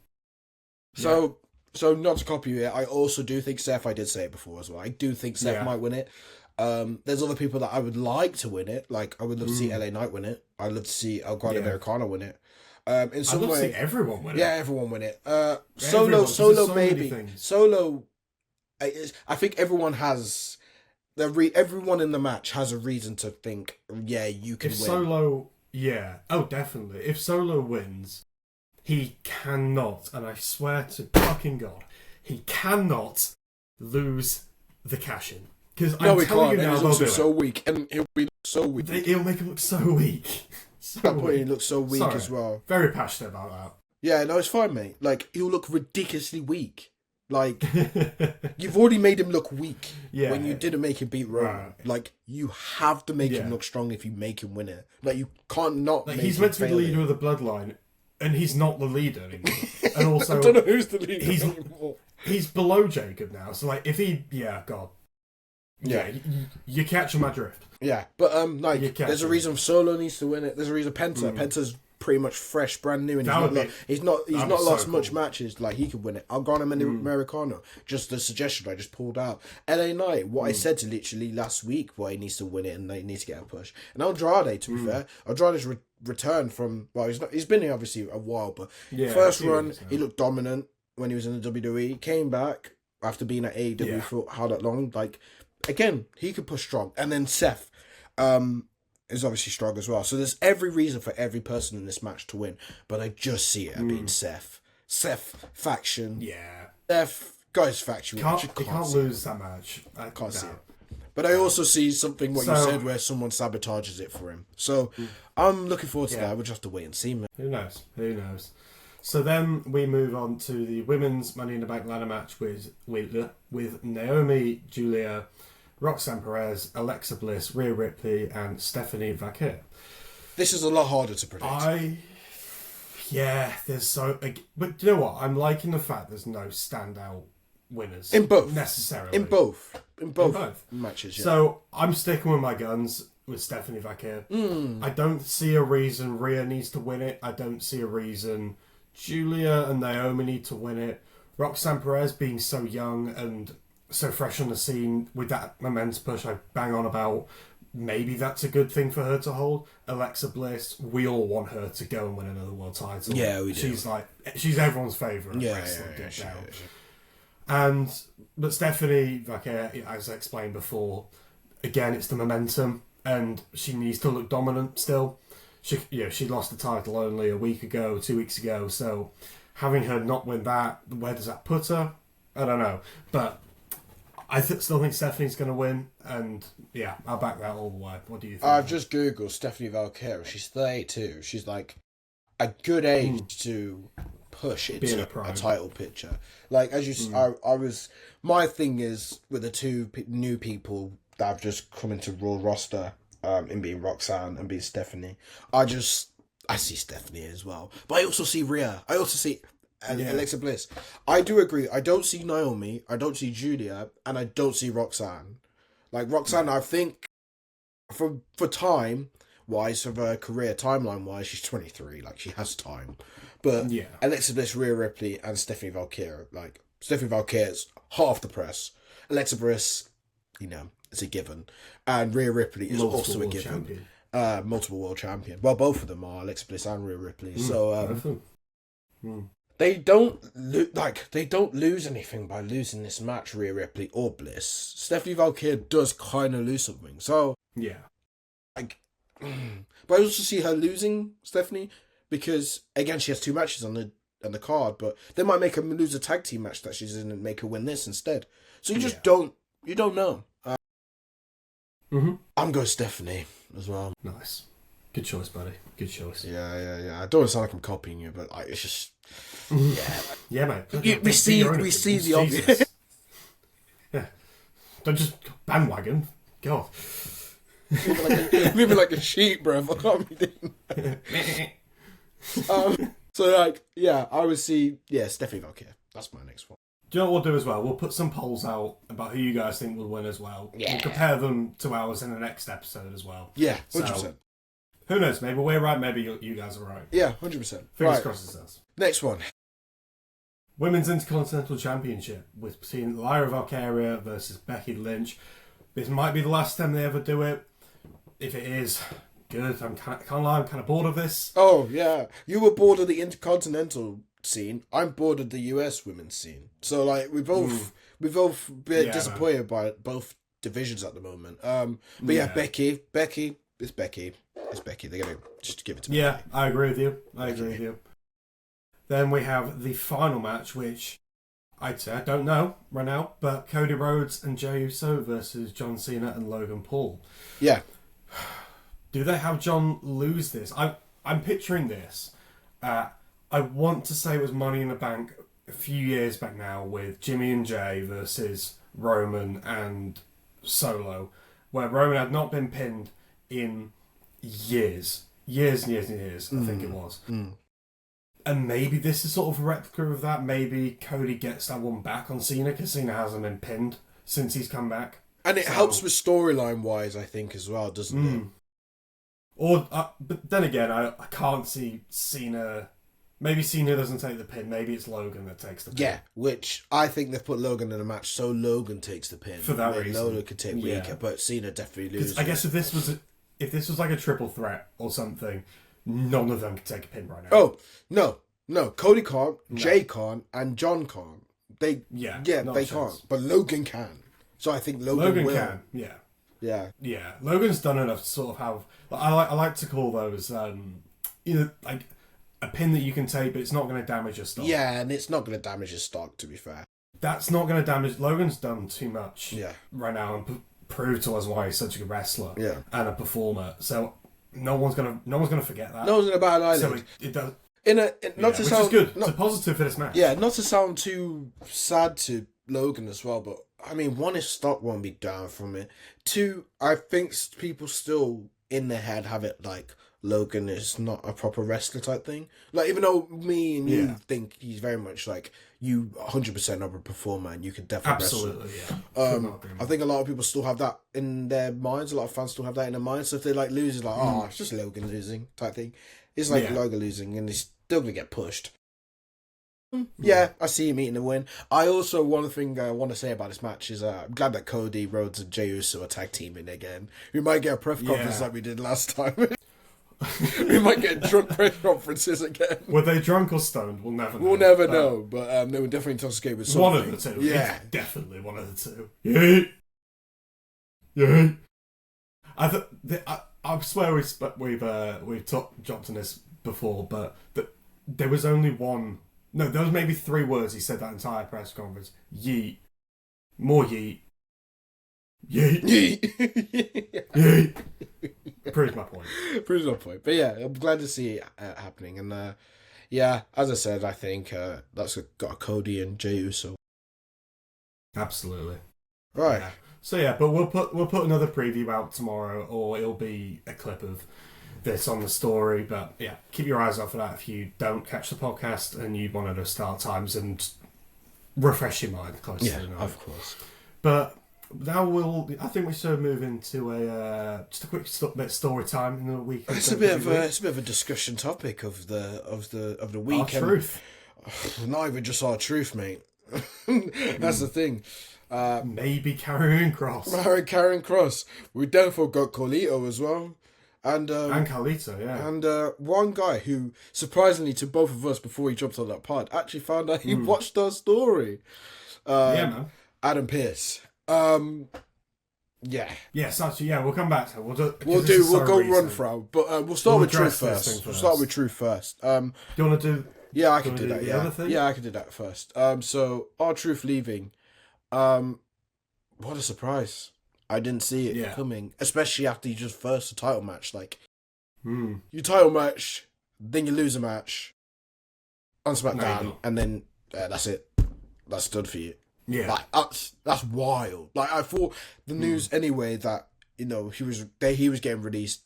So not to copy you, I also do think Seth. I did say it before as well. I do think Seth might win it. There's other people that I would like to win it. Like I would love to see LA Knight win it. I'd love to see El Grande Americano win it. In some I'd love way, to see everyone win it. Yeah, everyone win it. Solo maybe. Solo. I think everyone has. Everyone in the match has a reason to think. Yeah, you can win. Solo, definitely. If Solo wins, he cannot, and I swear to fucking God, he cannot lose the cash-in. Because I'm telling you now, they'll do so weak, and he'll be so weak. He'll make him look so weak. He looks so weak as well. Very passionate about that. Yeah, no, it's fine, mate. Like, he'll look ridiculously weak. Like, you've already made him look weak when you didn't make him beat Roman. Right. Like, you have to make him look strong if you make him win it. Like, you can't not make he's meant to be the leader of the bloodline, and he's not the leader anymore. And also, I don't know who's the leader anymore. He's below Jacob now, so, like, if he... Yeah, God. Yeah, you catch my drift. Yeah, but there's a reason Solo needs to win it. There's a reason Penta. Penta's pretty much fresh, brand new, and he's not lost much matches. Like he could win it. Gargano Americano. Just the suggestion I just pulled out. LA Knight. What I said to literally last week. Why he needs to win it and they need to get a push. And Andrade, to be fair, Andrade's returned from. Well, he's been here obviously a while, but first run he looked dominant when he was in the WWE. Came back after being at AEW for how that long. Like. Again, he could push strong. And then Seth. is obviously strong as well. So there's every reason for every person in this match to win. But I just see it being Seth. Seth faction. Yeah. Seth guy's faction. They can't lose that match. I can't see it. But I also see something you said where someone sabotages it for him. So I'm looking forward to that. We'll just have to wait and see, man. Who knows? So then we move on to the women's Money in the Bank ladder match with Naomi, Julia, Roxanne Perez, Alexa Bliss, Rhea Ripley, and Stephanie Vaquer. This is a lot harder to predict. But you know what? I'm liking the fact there's no standout winners in both necessarily. In both matches. Yeah. So I'm sticking with my guns with Stephanie Vaquer. I don't see a reason Rhea needs to win it. I don't see a reason Julia and Naomi need to win it. Roxanne Perez being so young and so fresh on the scene with that momentum push I bang on about, maybe that's a good thing for her to hold. Alexa Bliss, we all want her to go and win another world title. Yeah, we do. She's everyone's favourite wrestler. But Stephanie Vaquer, as I explained before, again, it's the momentum, and she needs to look dominant still. She lost the title only 2 weeks ago, so having her not win that, where does that put her? I don't know. But I still think Stephanie's going to win, and yeah, I'll back that all the way. What do you think? I've just Googled Stephanie Vaquer. She's 32. She's like a good age to push into a title picture. Like, as you my thing is with the two new people that have just come into Raw roster, in being Roxanne and being Stephanie. I see Stephanie as well. But I also see Rhea. I also see Alexa Bliss. I do agree. I don't see Naomi. I don't see Julia. And I don't see Roxanne. Like, Roxanne, I think, for time-wise, of her career, timeline-wise, she's 23. Like, she has time. But Alexa Bliss, Rhea Ripley, and Stephanie Vaquer. Like, Stephanie Vaquer is half the press. Alexa Bliss, it's a given. And Rhea Ripley is also a given. Multiple world champion. Well, both of them are, Alexa Bliss and Rhea Ripley. So they don't lose anything by losing this match, Rhea Ripley or Bliss. Stephanie Vaquer does kind of lose something. So but I also see her losing Stephanie because again she has 2 matches on the card, but they might make her lose a tag team match that she's in and make her win this instead. So you just don't know. I'm going Stephanie as well. Nice. Good choice, buddy. Good choice. Yeah. I don't want to sound like I'm copying you, but it's just... Yeah, mate. We see the obvious. Yeah. Don't just bandwagon. God. Moving like a sheep, bro. I can't be doing that. I would see... Yeah, Stephanie Vaquer. That's my next one. Do you know what we'll do as well? We'll put some polls out about who you guys think will win as well. Yeah. We'll compare them to ours in the next episode as well. Yeah, 100%. So, who knows? Maybe we're right, maybe you guys are right. Yeah, 100%. Fingers crossed it's us. Next one. Women's Intercontinental Championship between Lyra Valkyria versus Becky Lynch. This might be the last time they ever do it. If it is, good. I can't lie, I'm kind of bored of this. Oh, yeah. You were bored of the Intercontinental scene. I'm bored of the US women's scene. So like we both been disappointed by both divisions at the moment. But Becky. It's Becky. They're gonna just give it to me. Yeah, I agree with you. Then we have the final match, which I'd say I don't know right now, but Cody Rhodes and Jey Uso versus John Cena and Logan Paul. Yeah. Do they have John lose this? I'm picturing this. I want to say it was Money in the Bank a few years back now with Jimmy and Jay versus Roman and Solo, where Roman had not been pinned in years, I think it was. And maybe this is sort of a replica of that. Maybe Cody gets that one back on Cena because Cena hasn't been pinned since he's come back. And it helps with storyline-wise, I think, as well, doesn't it? Or, but then again, I can't see Cena... Maybe Cena doesn't take the pin. Maybe it's Logan that takes the pin. Yeah, which I think they've put Logan in a match so Logan takes the pin. For that reason. Logan could take weaker, but Cena definitely loses. I guess if this was like a triple threat or something, none of them could take a pin right now. Oh, no. Cody can't, Jay can't, and John can't. They can't. But Logan can. So I think Logan will. Can, yeah. Yeah, Logan's done enough to sort of have. I like to call those, like a pin that you can take, but it's not going to damage your stock. Yeah, and it's not going to damage your stock. To be fair, that's not going to damage. Logan's done too much. Yeah. Right now, and proved to us why he's such a good wrestler. Yeah. And a performer. So no one's gonna forget that. No one's going to bat an eyelid. So it does. Not to sound, which is good. It's a positive for this match. Yeah, not to sound too sad to Logan as well, but I mean, one, his stock won't be down from it. Two, I think people still in their head have it like Logan is not a proper wrestler type thing. Like, even though me and you think he's very much like you 100% of a performer and you could definitely absolutely wrestle. I think a lot of people still have that in their minds. A lot of fans still have that in their minds. So if they like lose, it's like, it's just Logan losing type thing. It's like Logan losing and he's still going to get pushed. Yeah, I see him eating the win. I also, one thing I want to say about this match is I'm glad that Cody Rhodes and Jey Uso are tag teaming again. We might get a press conference like we did last time. We might get drunk press conferences again. Were they drunk or stoned? We'll never know. We'll never know, but they were definitely intoxicated with something. One of the two. Yeah. It's definitely one of the two. Yeah. Yeah. I swear we've jumped on this before, but there was only one. No, there was maybe 3 words he said that entire press conference. Yeet. More yeet. Yeet. Yeet. Yeet. Proves my point. Proves my point. But yeah, I'm glad to see it happening. And as I said, I think that's got a Cody and Jey Uso. Absolutely. Right. Yeah. So yeah, but we'll put another preview out tomorrow, or it'll be a clip of this on the story. But yeah, keep your eyes out for that if you don't catch the podcast and you want to know start times and refresh your mind closer to the night. Of course. But now I think we should move into just a quick bit of story time in the week. It's a bit of a discussion topic of the week. Our truth. Not even just our truth, mate. That's the thing. Maybe Karrion Kross. Karrion Kross. We definitely got Carlito as well. And Carlito, yeah. And one guy who, surprisingly to both of us before he jumped on that pod, actually found out he watched our story. Yeah, man. Adam Pearce. Yeah. Yes, actually, yeah, we'll come back to it. We'll go run through. But we'll start with truth first. We'll start with truth first. Do you want to do... Yeah, I can do that, other thing? Yeah, I can do that first. So, our truth leaving. What a surprise. I didn't see it coming, especially after you just first a title match. Like, you title match, then you lose a match on SmackDown, and then that's it. That's done for you. Yeah, like that's wild. Like, I thought the news anyway that he was getting released.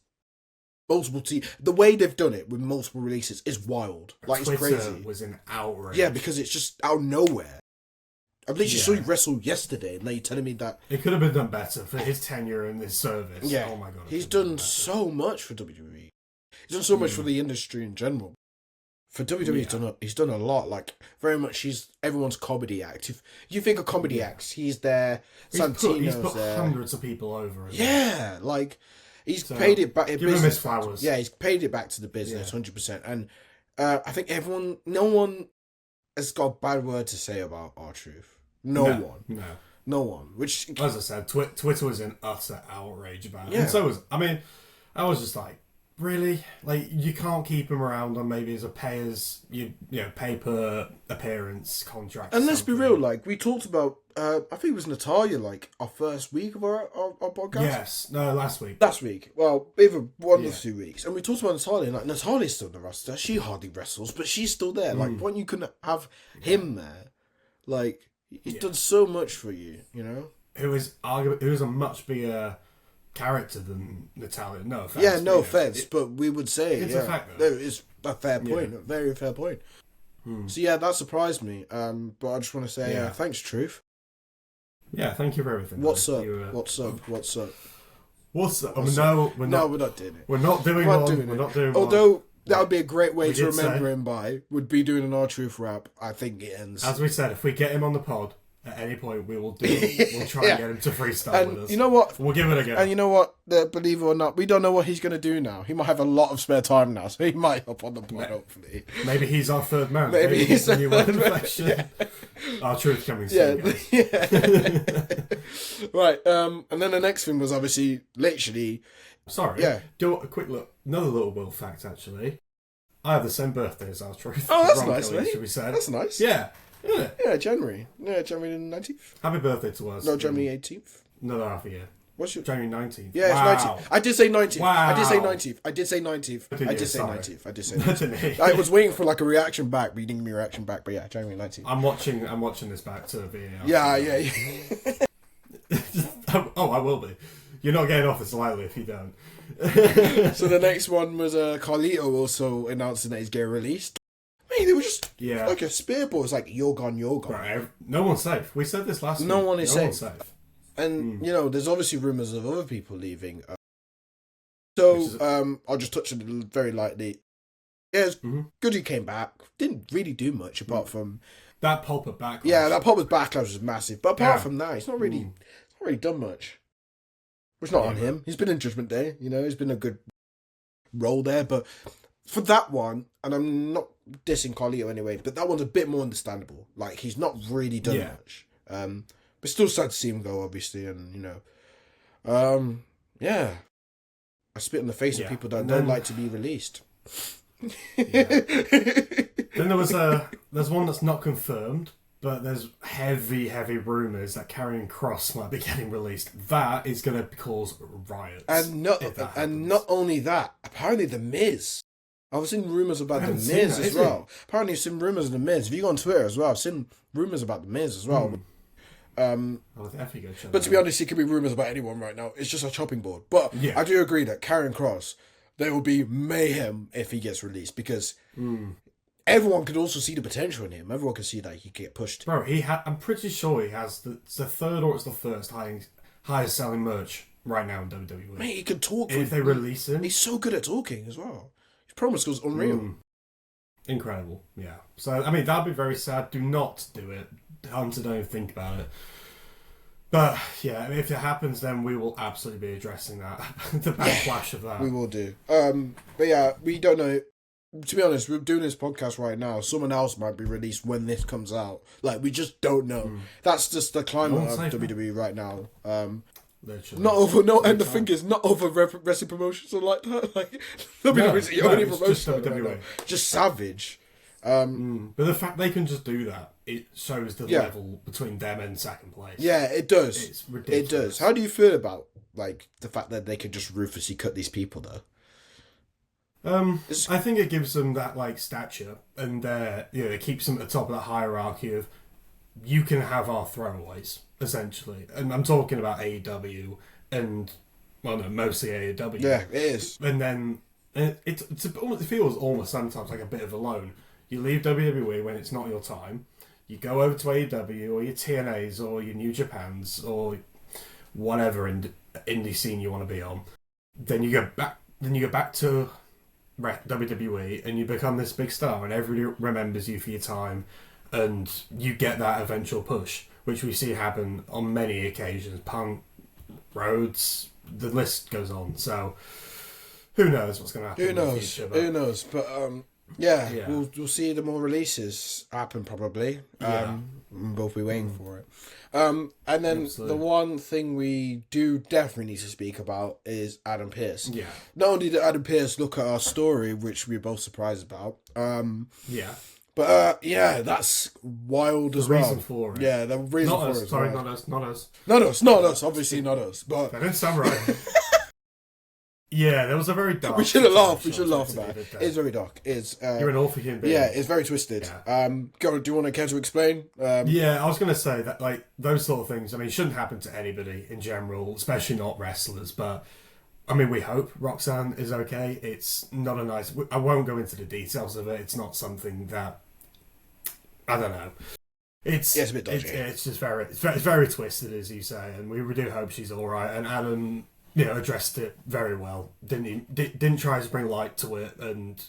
Multiple the way they've done it with multiple releases is wild. Like, Twitter it's crazy. Was an outrage. Yeah, because it's just out of nowhere. I literally saw you wrestle yesterday, and now you're telling me that... It could have been done better for his tenure in this service. Yeah. Oh my God. He's done so much for WWE. He's done so much for the industry in general. For WWE, he's done a lot. Like, very much, he's everyone's comedy act. If you think of comedy acts, he's there. Santino's he's put there. Hundreds of people over. Yeah, like, he's paid it back. Give him his flowers. Yeah, he's paid it back to the business, 100%. And I think no one has got a bad word to say about R-Truth. No one. Which, as I said, Twitter was in utter outrage about it. Yeah. And so was, I was just like, really? Like, you can't keep him around on maybe as a pay per appearance contract. And let's be real, like, we talked about, I think it was Natalia, like, our first week of our podcast. Yes, no, last week. Last week. Well, either 1 or 2 weeks. And we talked about Natalia, and like, Natalia's still in the roster. She hardly wrestles, but she's still there. Like, when you couldn't have him there, like, he's done so much for you, Who is a much bigger character than Natalia. No offense. Yeah, no offense, but we would say it's a fact, though. It's a fair point, a very fair point. So yeah, that surprised me. But I just want to say thanks, Truth. Yeah, thank you for everything. What's up? What's up? No, we're not doing it. We're not doing one. Although that would be a great way to remember him by, would be doing an R-Truth rap. I think it ends. As we said, if we get him on the pod, at any point, we'll try and get him to freestyle with us. You know what? We'll give it a go. And you know what? Believe it or not, we don't know what he's going to do now. He might have a lot of spare time now, so he might hop on the pod, hopefully. Maybe he's our third man. Maybe he's the new one. R-Truth coming soon, guys. Right, and then the next thing was obviously literally... Sorry. Yeah. Do a quick look. Another little Will fact, actually. I have the same birthday as our truth. Oh, that's Wrong, nice, Kelly, mate. should be said. That's nice. Yeah. Yeah. Yeah, January. Yeah, January 19th. Happy birthday to us. No, January 18th. Another half a year. What's your... January 19th. Yeah, Wow. it's 19th. I did say 19th. Wow. I did say 19th. I did say 19th. Didn't I you? did say Sorry. 19th. I did say Didn't 19th. he? I was waiting for like a reaction back, but you didn't give me a reaction back. But yeah, January 19th. I'm watching this back to VAR. Yeah. Oh, I will be. You're not getting off this lightly if you don't. So the next one was Carlito also announcing that he's getting released. Mate, it was just like a spearboat. It's like, you're gone, you're gone. Right, no one's safe. We said this last week. No one is safe. safe. And, you know, there's obviously rumours of other people leaving. So, I'll just touch on it very lightly. Yeah, it's good he came back. Didn't really do much apart from... That pulpit backlash. Yeah, that pulpit backlash was massive. But apart from that, he's not really done much. It's not on him. He's been in Judgment Day, you know, he's been a good role there. But for that one, and I'm not dissing Carlito anyway, but that one's a bit more understandable. Like, he's not really done much. But still sad to see him go, obviously, and, you know. Yeah. I spit in the face of people that don't like to be released. Then there's one that's not confirmed, but there's heavy rumours that Karrion Kross might be getting released. That is going to cause riots. And not only that, apparently The Miz. I've seen rumours about The Miz as well. Apparently I've seen rumours of The Miz. If you go on Twitter as well, I've seen rumours about The Miz as well. But to be honest, it could be rumours about anyone right now. It's just a chopping board. But I do agree that Karrion Kross, there will be mayhem if he gets released, because everyone could also see the potential in him. Everyone can see that he could get pushed. Bro, I'm pretty sure he has it's the third or it's the first highest selling merch right now in WWE. Mate, he can talk. If they release him, he's so good at talking as well. His promo skills unreal. Incredible, yeah. So I mean, that'd be very sad. Do not do it. Hunter, don't even think about it. But yeah, if it happens, then we will absolutely be addressing that. The backlash of that. We will do. But yeah, we don't know. To be honest, we're doing this podcast right now. Someone else might be released when this comes out. Like, we just don't know. That's just the climate of WWE right now. Literally. Not over, and the thing is, not over wrestling promotions or like that. Like, WWE's the only promotion. Just savage. But the fact they can just do that, it shows the level between them and second place. Yeah, it does. It's ridiculous. It does. How do you feel about like the fact that they can just ruthlessly cut these people though? I think it gives them that like stature, and it keeps them at the top of the hierarchy of you can have our throwaways essentially, and I'm talking about AEW and mostly AEW. Yeah, it is. And then it feels almost sometimes like a bit of a loan. You leave WWE when it's not your time. You go over to AEW or your TNAs or your New Japans or whatever indie scene you want to be on. Then you go back. Then you go back to WWE and you become this big star, and everybody remembers you for your time, and you get that eventual push, which we see happen on many occasions. Punk, Rhodes, the list goes on. So who knows what's going to happen? In the future, but... Who knows? But yeah. We'll see the more releases happen probably. We'll both be waiting for it. And then the one thing we do definitely need to speak about is Adam Pearce. Yeah. Not only did Adam Pearce look at our story, which we were both surprised about. Yeah. But that's wild as well. The reason for it. Yeah, the reason not for us. it. Sorry, well. not us. Not us. Obviously not us. But that didn't sound right. Yeah, there was a very dark. We shouldn't laugh. We should laugh about it. It's very dark. You're an awful human being. Yeah, it's very twisted. Yeah. Do you want to care to explain? Yeah, I was going to say that like those sort of things. I mean, shouldn't happen to anybody in general, especially not wrestlers. But I mean, we hope Roxanne is okay. It's not a nice. I won't go into the details of it. It's not something that I don't know. It's a bit dodgy. It's just very twisted, as you say, and we do hope she's all right. And Adam, addressed it very well. Didn't try to bring light to it, and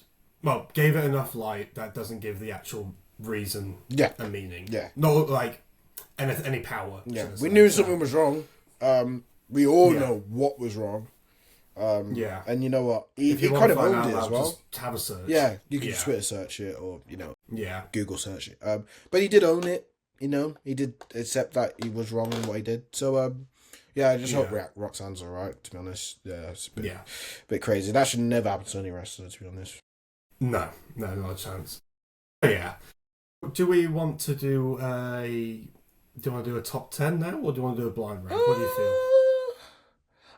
gave it enough light that doesn't give the actual reason and meaning. Yeah, not like any power. Yeah, we knew something was wrong. We all know what was wrong. And you know what? He kind of owned it as well. Just have a search. Yeah, you can Twitter search it or Google search it. But he did own it. He did accept that he was wrong in what he did. So Yeah, I just hope Roxanne's alright, to be honest. Yeah, it's a Yeah. bit crazy. That should never happen to any wrestler, to be honest. No, not a chance. But yeah. Do we want to do a top 10 now, or do you want to do a blind rank? What do you feel?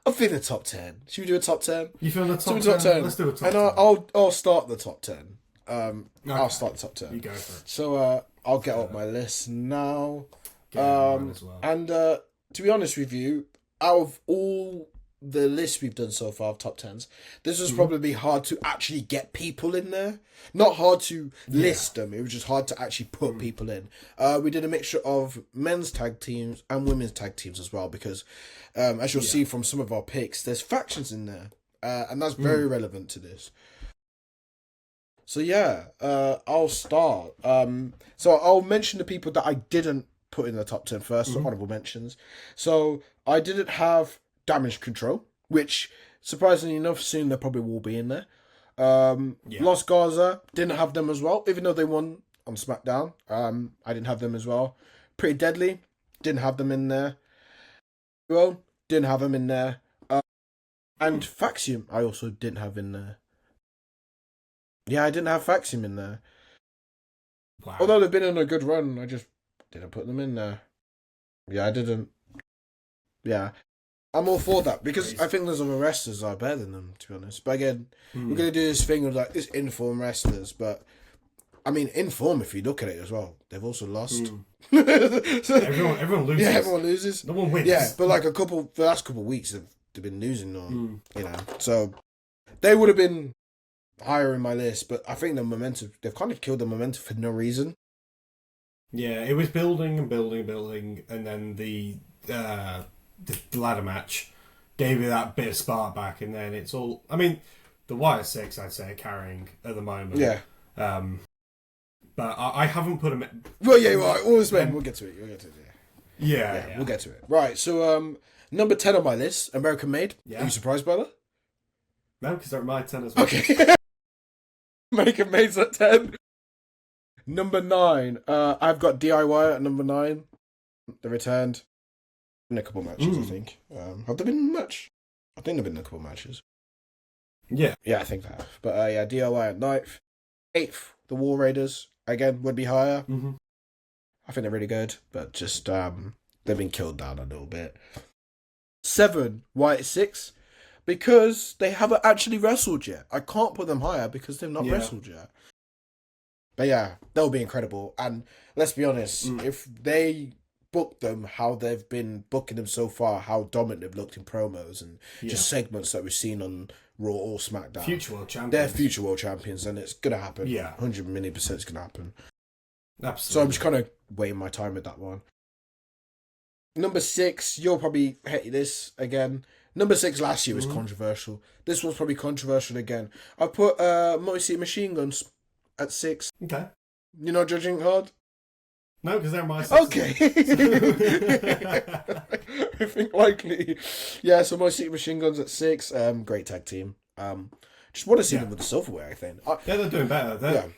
I'm feeling a top 10. Should we do a top 10? You feeling the top 10? Top 10? Let's do a top 10. And I'll start the top 10. Okay. I'll start the top 10. You go for it. So I'll get up my list now. Mine as well. And to be honest with you, out of all the lists we've done so far of top 10s, this was probably hard to actually get people in there. Not hard to list them, it was just hard to actually put people in. We did a mixture of men's tag teams and women's tag teams as well, because as you'll see from some of our picks, there's factions in there, and that's very relevant to this. So yeah, I'll start. So I'll mention the people that I didn't put in the top 10 first, so honorable mentions. So I didn't have Damage Control, which surprisingly enough, soon they probably will be in there. Los Garza, didn't have them as well, even though they won on SmackDown. I didn't have them as well. Pretty Deadly, didn't have them in there. Well, didn't have them in there. And Faxium, I also didn't have in there. Yeah, I didn't have Faxium in there. Wow. Although they've been on a good run, I just didn't put them in there. Yeah, I didn't. Yeah. I'm all for that, because I think there's other wrestlers that are better than them, to be honest. But again, we're going to do this thing with like this inform wrestlers, but I mean, inform, if you look at it as well, they've also lost. So, everyone loses. Yeah, everyone loses. No one wins. Yeah, but like the last couple of weeks, they've been losing on, you know. So they would have been higher in my list, but I think the momentum, they've kind of killed the momentum for no reason. Yeah, it was building, and then the ladder match gave you that bit of spark back, and then it's all. I mean, the Wire Six, I'd say, are carrying at the moment. Yeah. But I haven't put them. Well, yeah, right. We'll get to it. Yeah. We'll get to it. Right. So, number 10 on my list, American Made. Yeah. Are you surprised by that? No, because they're my 10 as well. Okay. American Made's at 10. Number 9. I've got DIY at number 9. They returned. In a couple matches, I think. Have there been much? I think there have been a couple matches. Yeah. Yeah, I think they have. But yeah, DIY at 9th. 8th, the War Raiders. Again, would be higher. Mm-hmm. I think they're really good, but just they've been killed down a little bit. 7, White 6, because they haven't actually wrestled yet. I can't put them higher because they've not wrestled yet. But yeah, they'll be incredible. And let's be honest, if they book them how they've been booking them so far, how dominant they've looked in promos and just segments that we've seen on Raw or SmackDown. Future world champions. They're future world champions, and it's going to happen. Yeah. 100 million % it's going to happen. Absolutely. So I'm just kind of waiting my time with that one. Number 6, you'll probably hate this again. Number 6 last year was controversial. This one's probably controversial again. I put Moisey Machine Guns at 6. Okay. You're not judging hard? No, because they're my 6. Okay. I think likely. Yeah, so Moisey Machine Guns at 6. Great tag team. Just want to see them with the silverware, I think. They're doing better. They're,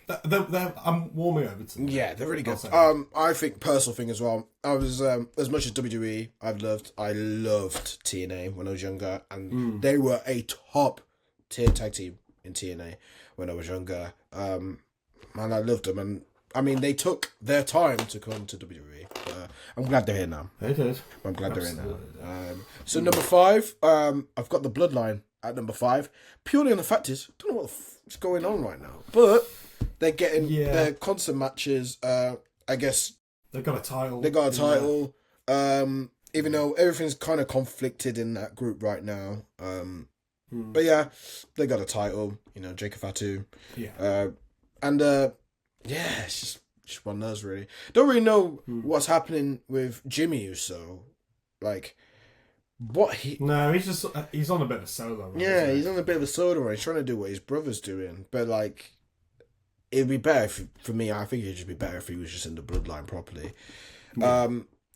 I'm warming over to them. Yeah, they're really good. I think personal thing as well. I was as much as WWE, I loved TNA when I was younger, and they were a top tier tag team in TNA when I was younger. And I loved them, and I mean they took their time to come to WWE. I'm glad they're here now. They did. I'm glad they're in now. So number 5, I've got the Bloodline at number 5, purely on the fact is, I don't know what's going on right now, but they're getting their constant matches. I guess they've got a title. They got a title. Even though everything's kind of conflicted in that group right now. But yeah, they got a title. You know, Jacob Fatu. Yeah. It's just one of those really. Don't really know what's happening with Jimmy Uso, like. No, he's on a bit of a solo run. Yeah, he's on a bit of a solo run. He's trying to do what his brother's doing. But, like, it'd be better for me. I think it'd just be better if he was just in the Bloodline properly. Yeah.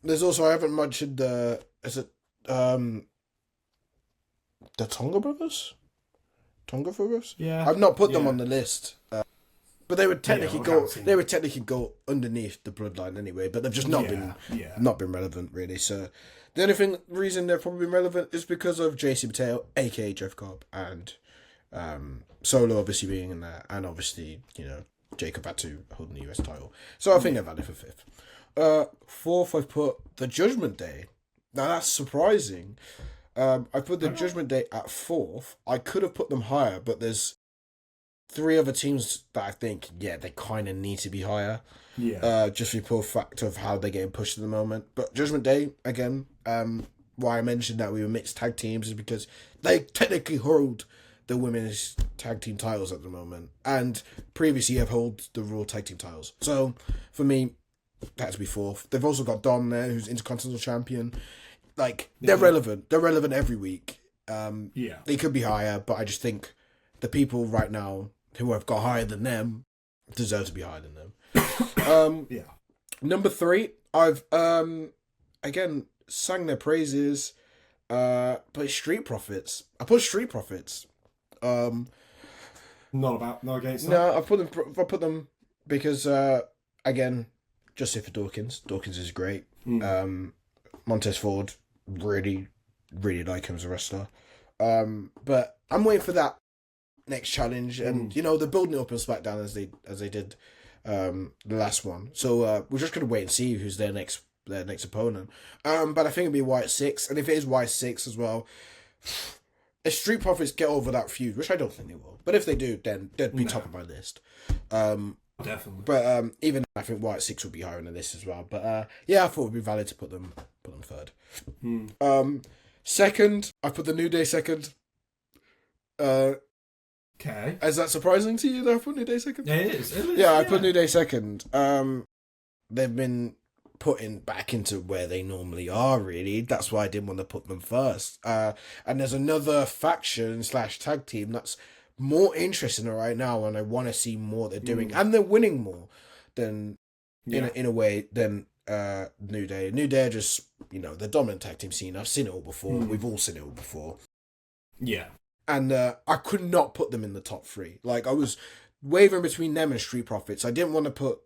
There's also, I haven't mentioned the Tonga Brothers? Tonga Brothers? Yeah. I've not put them on the list. But they would technically go underneath the Bloodline anyway, but they've just not been relevant really. So The only reason they're probably relevant is because of JC Mateo, aka Jeff Cobb, and Solo obviously being in there, and obviously, Jacob had to hold the US title. So I think they're valid for 5th. 4th, I've put the Judgment Day. Now that's surprising. I put the Judgment Day at 4th. I could have put them higher, but there's 3 other teams that I think, they kind of need to be higher. Yeah. Just for the pure fact of how they're getting pushed at the moment. But Judgment Day, again, why I mentioned that we were mixed tag teams is because they technically hold the women's tag team titles at the moment. And previously have held the Raw tag team titles. So, for me, that to be 4th. They've also got Don there, who's Intercontinental Champion. Like, they're relevant. They're relevant every week. They could be higher, but I just think the people right now who have got higher than them deserve to be higher than them. Number 3, I've again sang their praises, but Street Profits. I put Street Profits. Not against that. No, I put them because again, just here for Dawkins. Dawkins is great. Montez Ford, really, really like him as a wrestler. But I'm waiting for that next challenge, and they're building it up in SmackDown as they did the last one. So we're just gonna wait and see who's their next opponent. But I think it'll be White 6, and if it is White 6 as well, if Street Profits get over that feud, which I don't think they will, but if they do, then they'd be top of my list. Definitely. But even I think White 6 would be higher than this as well. But I thought it would be valid to put them 3rd. Second, I put the New Day 2nd. Okay. Is that surprising to you that I put New Day 2nd? It is. I put New Day 2nd. They've been putting back into where they normally are, really. That's why I didn't want to put them first. And there's another faction / tag team that's more interesting right now, and I want to see more they're doing. And they're winning more than, in a way, than New Day. New Day are just, the dominant tag team scene. I've seen it all before. We've all seen it all before. Yeah. And I could not put them in the top 3. Like, I was wavering between them and Street Profits. I didn't want to put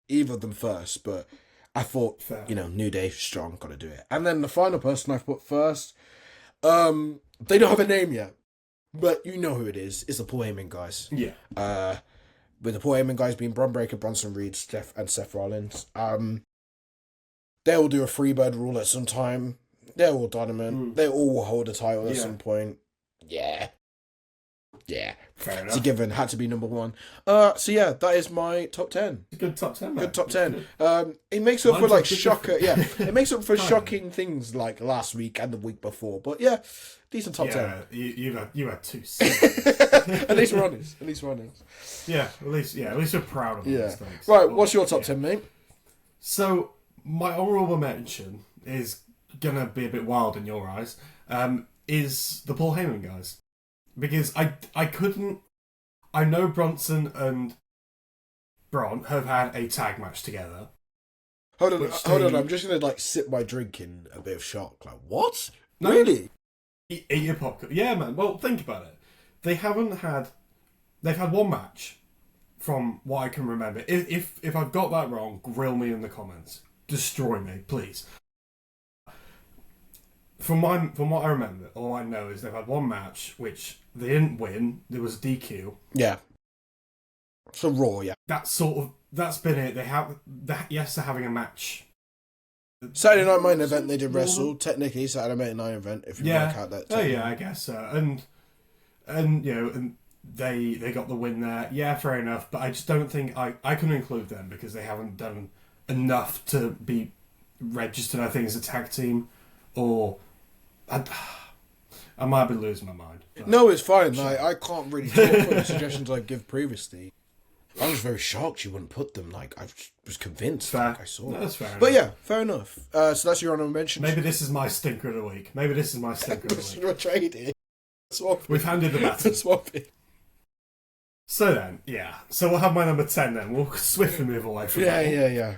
either of them first, but I thought, New Day, strong, got to do it. And then the final person I've put first, they don't have a name yet, but you know who it is. It's the Paul Heyman guys. Yeah. With the Paul Heyman guys being Bron Breakker, Bronson Reed, and Seth Rollins. They'll do a Freebird rule at some time. They're all dominant. They all will hold a title at some point. Yeah. Fair enough. It's a given. Had to be number 1. That is my top 10. Good top 10, man. Good top 10. It makes up for shocker. It makes up for shocking things like last week and the week before. But decent top 10. You had 2. At least we're honest. Yeah, at least we're proud of those things. Right, what's your top 10, mate? So my honourable mention is gonna be a bit wild in your eyes. Is the Paul Heyman guys. Because I couldn't... I know Bronson and Braun have had a tag match together. Hold on. I'm just going to, sip my drink in a bit of shock. Like, what? No, really? Eat your popcorn. Yeah, man. Well, think about it. They've had one match, from what I can remember. If I've got that wrong, grill me in the comments. Destroy me, please. From what I remember, all I know is they've had one match which they didn't win. There was DQ. Yeah. So Raw, yeah. That's been it. They're having a match. Saturday Night Main Event they did wrestle. Technically, Saturday Night Event if you work out that. I guess so. And they got the win there. Yeah, fair enough. But I just don't think I couldn't include them because they haven't done enough to be registered. I think as a tag team, or I might be losing my mind. No, it's fine. I can't really talk about the suggestions I give previously. I was very shocked you wouldn't put them. I was convinced. Fair. I saw. No, that's fair. But enough. Fair enough. So that's your honourable mention. Maybe this is my stinker of the week. We're trading. We've handed the baton. Swap it. So then, So we'll have my number 10 then. We'll swiftly move away from that. Yeah.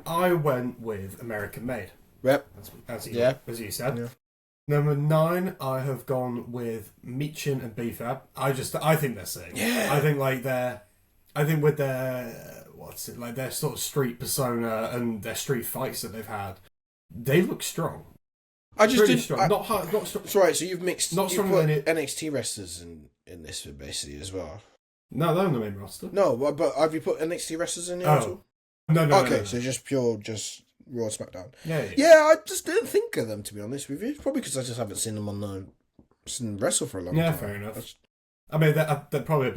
I went with American Made. Yep. As you said. Yeah. Number 9, I have gone with Meechin and BFAB. I think they're sick. Yeah. I think with their their sort of street persona and their street fights that they've had, They look strong. I just Pretty didn't. strong. Not hard. Not strong. That's right. So you've mixed. Not you stronger put than it. NXT wrestlers in this basically as well. No, they're on the main roster. No, but have you put NXT wrestlers in here Oh. at all? No. Okay, No. so just pure, just Raw and Smackdown. Yeah. Yeah, I just didn't think of them, to be honest with you. Probably because I just haven't seen them seen them wrestle for a long time. Yeah, fair enough. I mean, they're probably a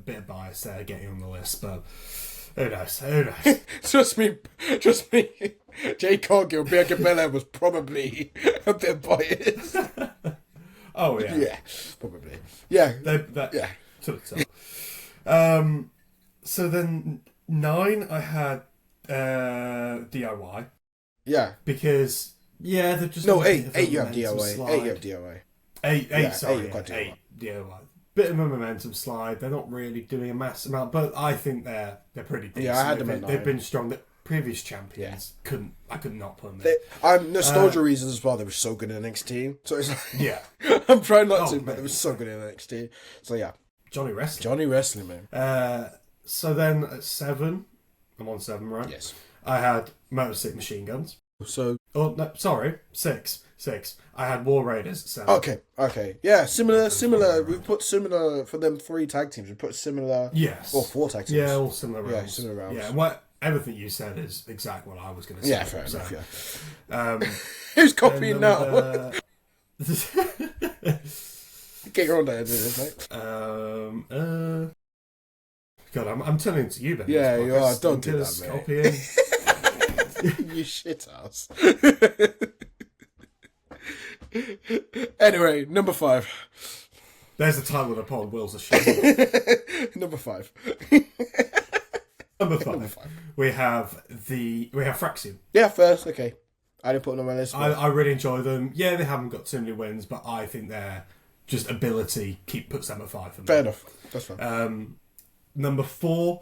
bit of bias there getting on the list, but who knows? Trust me. Jay Cargill, Bianca Belair was probably a bit biased. Oh yeah. Yeah, probably. Yeah. Yeah. To the top. So then 9, I had DIY. Yeah. Because they're just 8 you have DIY. 8 you have DIY. 8, sorry, you've got DIY. 8 DIY. Bit of a momentum slide. They're not really doing a massive amount, but I think they're pretty decent. Yeah, I had them at 9. They've been strong. The previous champions I could not put them in. I'm nostalgia reasons as well. They were so good in NXT. So it's like, I'm trying not to, but they were so good in NXT. So yeah, Johnny Wrestling, man. So then at 7, I'm on 7, right? Yes. I had Motor City Machine Guns. So. Oh no, sorry, 6. I had War Raiders at 7. Okay. Yeah, similar. We've put similar for them 3 tag teams. We put similar. Yes. Or 4 tag teams. Yeah, all similar rounds. Yeah, similar rounds. Yeah, everything you said is exactly what I was going to say. Yeah, fair enough. Yeah. Who's copying now? Get your own day, mate. God, I'm turning to you, Ben. Yeah, you are. Don't do that, mate. Copying. You shit house. Anyway, number 5. There's the title of the pod. Will's a shit. Number 5. Number 5. We have Fraxium. Yeah, first. Okay, I didn't put them on my list. I really enjoy them. Yeah, they haven't got too many wins, but I think their just ability puts them at 5 for me. Fair enough. That's fine. Number 4,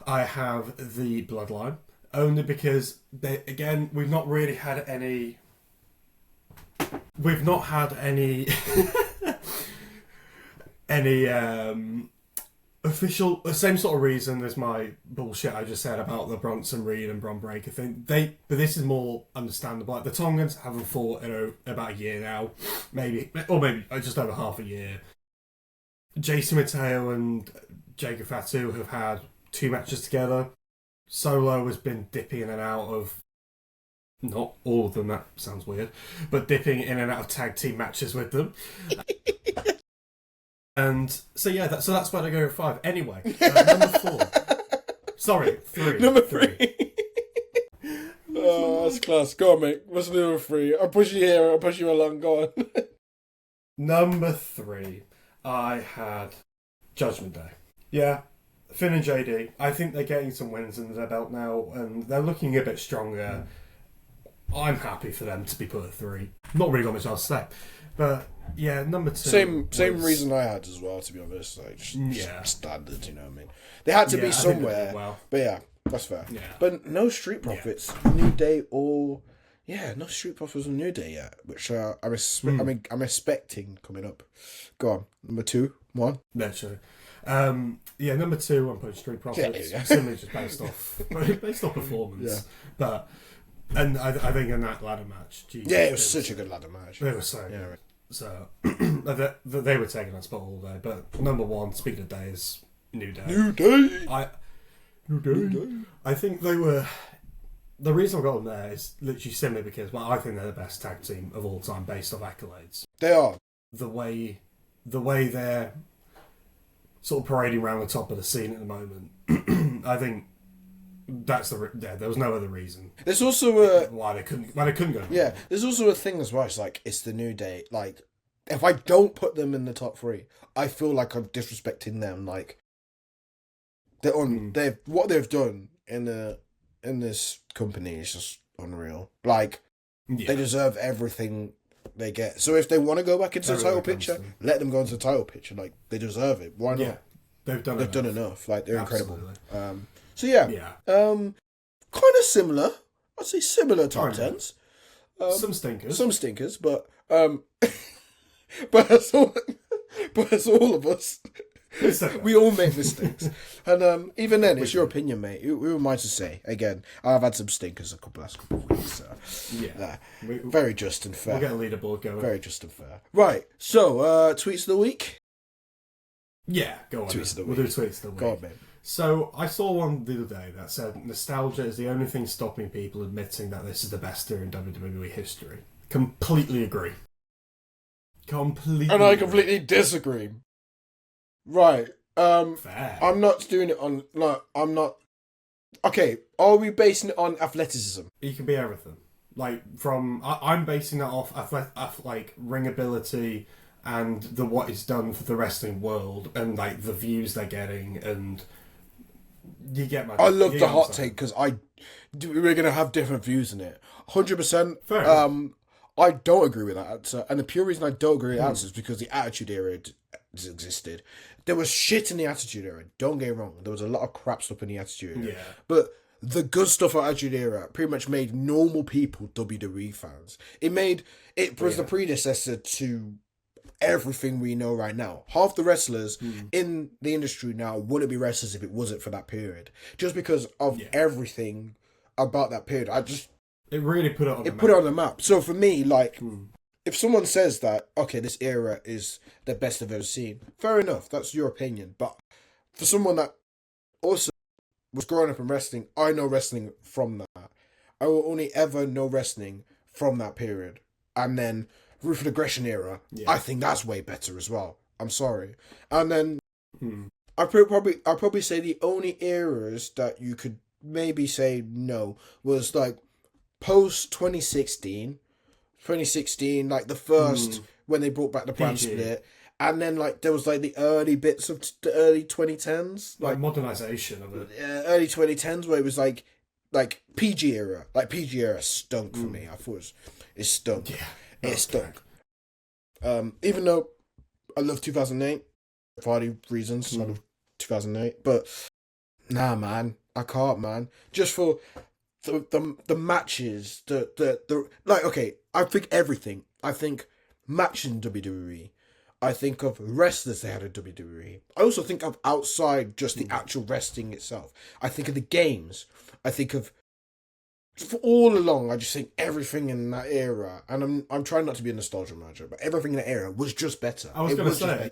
I have the Bloodline. Only because we've not really had any. We've not had any official. The same sort of reason as my bullshit I just said about the Bronson Reed and Bron Breakker thing. But this is more understandable. Like the Tongans haven't fought in about a year now, maybe just over half a year. Jason Mateo and Jacob Fatu have had 2 matches together. Solo has been dipping in and out of, not all of them, that sounds weird, but dipping in and out of tag team matches with them. And so so that's why I go with 5. Anyway, number 4. Sorry, 3. Number 3. Oh, that's class. Go on, mate. What's number 3? I'll push you here. I'll push you along. Go on. Number 3, I had Judgment Day. Yeah. Finn and JD, I think they're getting some wins under their belt now, and they're looking a bit stronger. I'm happy for them to be put at 3. Not really got much else to say, but yeah, number 2. Same reason I had as well. To be honest, like just standard. You know what I mean? They had to be somewhere. But yeah, that's fair. Yeah. But no Street Profits, New Day, or no Street Profits or New Day yet, which I'm expecting coming up. Go on, number 2, 1. No, sure. Number 2, I'm putting Street Profits. Simply just based off performance. Yeah. And I think in that ladder match, it was such a good ladder match. They were so good. So they were taking that spot all day. But number 1, speaking of days, New Day. New Day. I think they were. The reason I got them there is literally simply because I think they're the best tag team of all time based off accolades. They are. The way they're sort of parading around the top of the scene at the moment. I think that's there was no other reason. There's also why they couldn't go. Yeah, there's also a thing as well. It's like it's the New Day. Like if I don't put them in the top 3, I feel like I'm disrespecting them. Like what they've done in this company is just unreal. Like they deserve everything they get. So if they want to go back into the title picture, let them go into the title picture. Like they deserve it. Why not? Yeah, they've done enough. Like they're incredible. So kind of similar. I'd say similar top 10s. Some stinkers, but but as all of us, We all make mistakes. And even then, it's your opinion, mate. Who am I to say? Again, I've had some stinkers a last couple of weeks. So, very just and fair. We'll get a leaderboard going. Very just and fair. Right, so, tweets of the week? Yeah, go on. Tweets of the week. We'll do tweets of the week. Go on, man. So, I saw one the other day that said, nostalgia is the only thing stopping people admitting that this is the best era in WWE history. Completely agree. And I completely disagree. Right. Fair. I'm not doing it on... No, I'm not... Okay, are we basing it on athleticism? You can be everything. Like, I'm basing that off like ring ability and what it's done for the wrestling world and like the views they're getting, and you get my. I love the hot take because we're gonna have different views in it. 100%. Fair. I don't agree with that answer, and the pure reason I don't agree with that answer is because the Attitude Era existed. There was shit in the Attitude Era. Don't get me wrong. There was a lot of crap stuff in the Attitude Era. Yeah. But the good stuff of Attitude Era pretty much made normal people WWE fans. It was the predecessor to everything we know right now. Half the wrestlers in the industry now wouldn't be wrestlers if it wasn't for that period. Just because of everything about that period. It really put it on the map. Put it on the map. So for me, like, if someone says that, okay, this era is the best I've ever seen, fair enough, that's your opinion. But for someone that also was growing up in wrestling, I know wrestling from that. I will only ever know wrestling from that period. And then Ruthless Aggression era, I think that's way better as well. I'm sorry. And then I'd probably say the only eras that you could maybe say no was like post 2016, like the first when they brought back the brand split, and then like there was like the early bits of the early 2010s, like modernization of it. Early 2010s where it was like PG era. Like PG era stunk for me. I thought it stunk. Yeah, it stunk. Even though I love 2008 for variety reasons, I love 2008, but nah, man, I can't, man. Just for the matches, the like, okay, I think everything. I think matches in WWE. I think of wrestlers they had in WWE. I also think of outside just the actual wrestling itself. I think of the games. I think of for all along. I just think everything in that era, and I'm trying not to be a nostalgia manager, but everything in that era was just better. I was going to say,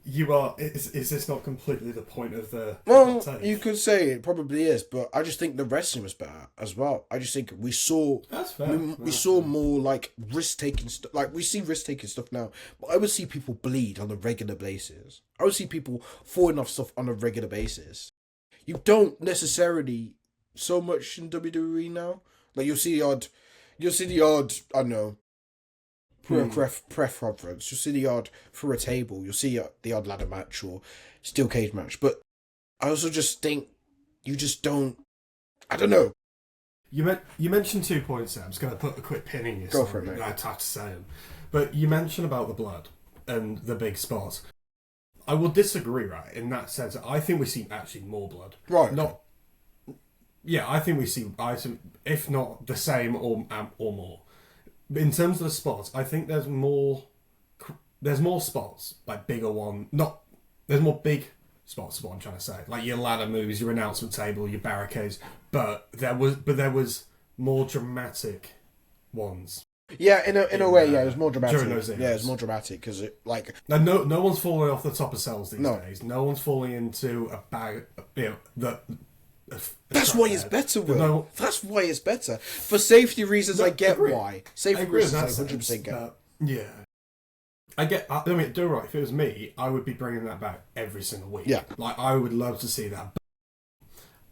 is this not completely the point of the? Well, you could say it probably is, but I just think the wrestling was better as well. I just think we saw that's fair. We saw more like risk taking stuff. Like we see risk taking stuff now, but I would see people bleed on a regular basis. I would see people falling off stuff on a regular basis. You don't necessarily so much in WWE now. Like you'll see the odd. I don't know. Pref conference, you'll see the odd for a table, you'll see the odd ladder match or steel cage match, but I also just think you just don't. I don't know. You mentioned 2 points there. I'm just going to put a quick pin in your Go for it, mate. I'd have to say them, but you mentioned about the blood and the big spots. I will disagree, right? In that sense, I think we see actually more blood, right? Not. Yeah, I think we see, if not the same or more. In terms of the spots, I think there's more spots, like bigger one. There's more big spots. Is what I'm trying to say, like your ladder moves, your announcement table, your barricades. But there was more dramatic ones. Yeah, in a way, yeah, it was more dramatic. During those eras. Yeah, it was more dramatic because it like. No one's falling off the top of cells these days. No one's falling into a bag. That's why it's better, Will. That's why it's better. For safety reasons, I get why. Safety reasons, I 100% get. Yeah. I mean, do right. If it was me, I would be bringing that back every single week. Yeah. Like, I would love to see that.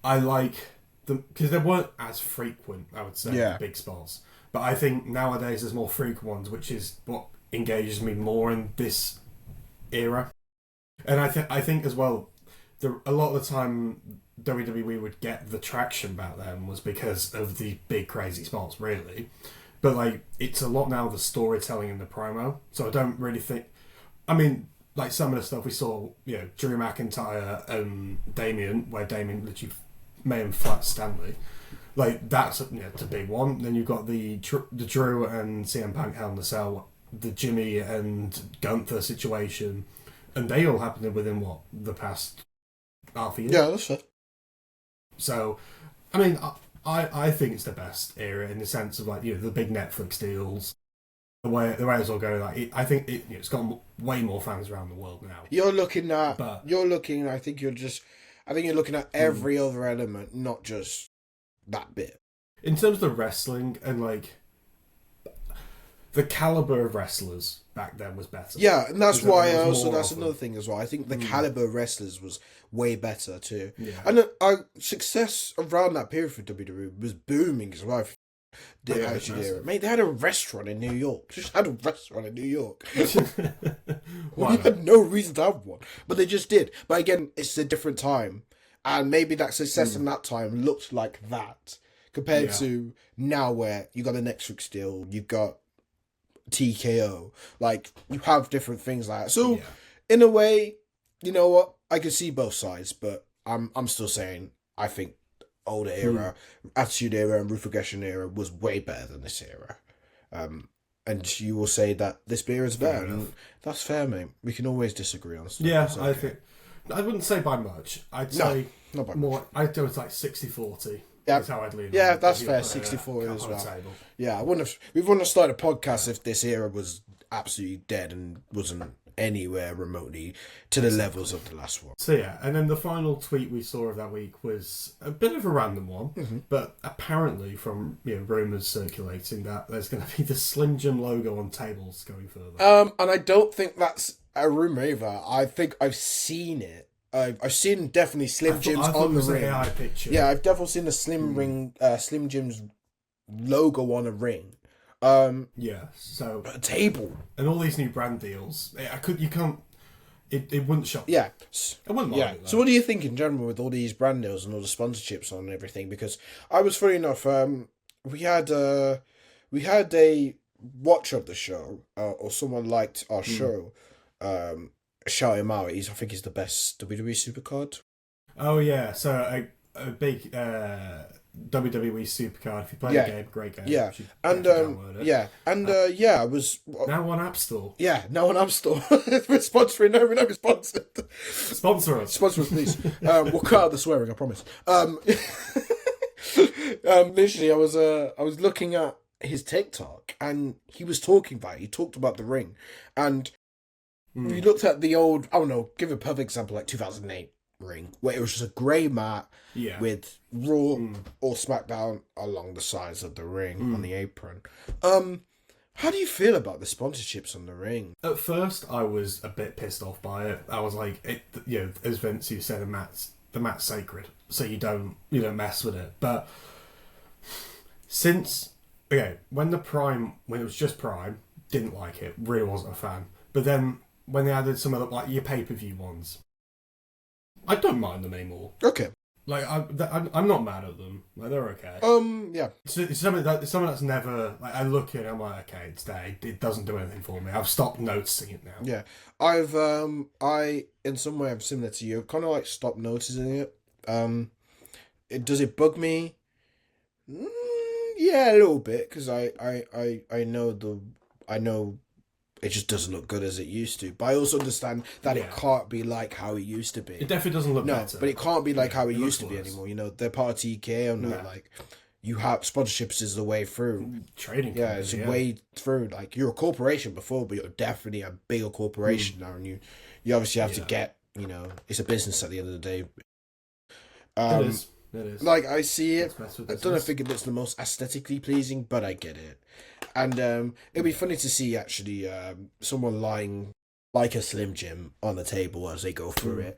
I like them, because they weren't as frequent, I would say, big spots. But I think nowadays there's more frequent ones, which is what engages me more in this era. And I think as well, a lot of the time WWE would get the traction back then was because of the big crazy spots, really. But like it's a lot now the storytelling and the promo. So I don't really think. I mean, like some of the stuff we saw, Drew McIntyre and Damien, where Damien literally made him flat Stanley. Like that's it's a big one. Then you've got the Drew and CM Punk Hell in the Cell, the Jimmy and Gunther situation. And they all happened within, the past half a year? Yeah, that's fair. So, I mean, I think it's the best era in the sense of, like, the big Netflix deals. The way it's all going, like, I think it's got way more fans around the world now. I think you're looking at every other element, not just that bit. In terms of the wrestling and, like, the caliber of wrestlers back then was better. Yeah, and that's why that's another thing as well. I think the caliber of wrestlers was way better too. Yeah. And our success around that period for WWE was booming as well. Mate, they had a restaurant in New York. Just had a restaurant in New York. Well, you had no reason to have one, but they just did. But again, it's a different time, and maybe that success in that time looked like that compared to now, where you got a Netflix deal, you've got TKO, like you have different things like that. So, in a way, you know what? I can see both sides, but I'm still saying I think older era, Attitude Era and Ruthless Aggression Era was way better than this era. And you will say that this era is better, and that's fair, mate. We can always disagree on stuff. Yeah, I think I wouldn't say by much. I'd say not by more. much. I'd go with like 60-40. Yeah, that's how I'd lean. Yeah, that's fair. 60-40 as well. Yeah, we wouldn't have started a podcast if this era was absolutely dead and wasn't anywhere remotely to the levels of the last one. So yeah, and then the final tweet we saw of that week was a bit of a random one, but apparently from rumours circulating that there's going to be the Slim Jim logo on tables going further. And I don't think that's a rumour either. I think I've seen it. I've seen definitely Slim Jim's on the ring. AI picture. Yeah, I've definitely seen the Slim Jim's logo on a ring. So a table and all these new brand deals. It wouldn't shock. Yeah, I wouldn't mind it, though. So what do you think in general with all these brand deals and all the sponsorships on and everything? Because I was funny enough. We had a watcher of the show, or someone liked our show. Shout him out. I think he's the best WWE supercard. Oh yeah, so a big WWE supercard. If you play the game, great game. Yeah, and I was now on App Store. Yeah, now on App Store. We're sponsoring. No, we're not sponsored. Sponsor us, please. We'll cut out the swearing. I promise. Literally, I was looking at his TikTok, and he was talking about it. He talked about the ring, and we looked at the old. I don't know. Give a perfect example, like 2008 ring, where it was just a grey mat with Raw or SmackDown along the sides of the ring on the apron. How do you feel about the sponsorships on the ring? At first, I was a bit pissed off by it. I was like, as Vince, you said, the mat's sacred, so you don't mess with it. But since when it was just Prime, didn't like it, really wasn't a fan. But then when they added some of the, like, your pay-per-view ones, I don't mind them anymore. Okay. Like, I'm not mad at them. Like, they're okay. Yeah. It's something that's never, like, I look at it and I'm like, okay, it's there. It doesn't do anything for me. I've stopped noticing it now. Yeah. In some way I'm similar to you. I've kind of, like, stopped noticing it. Does it bug me? Yeah, a little bit, because I know it just doesn't look good as it used to. But I also understand that it can't be like how it used to be. It definitely doesn't look better. But it can't be like how it used to be anymore. They're part of TK, and like, you have sponsorships is the way through. Trading. Yeah, it's a way through. Like, you're a corporation before, but you're definitely a bigger corporation now, and you obviously have to get, it's a business at the end of the day. It is. Like, I see it. I don't think it's the most aesthetically pleasing, but I get it. And it'd be funny to see, actually, someone lying like a Slim Jim on the table as they go through it.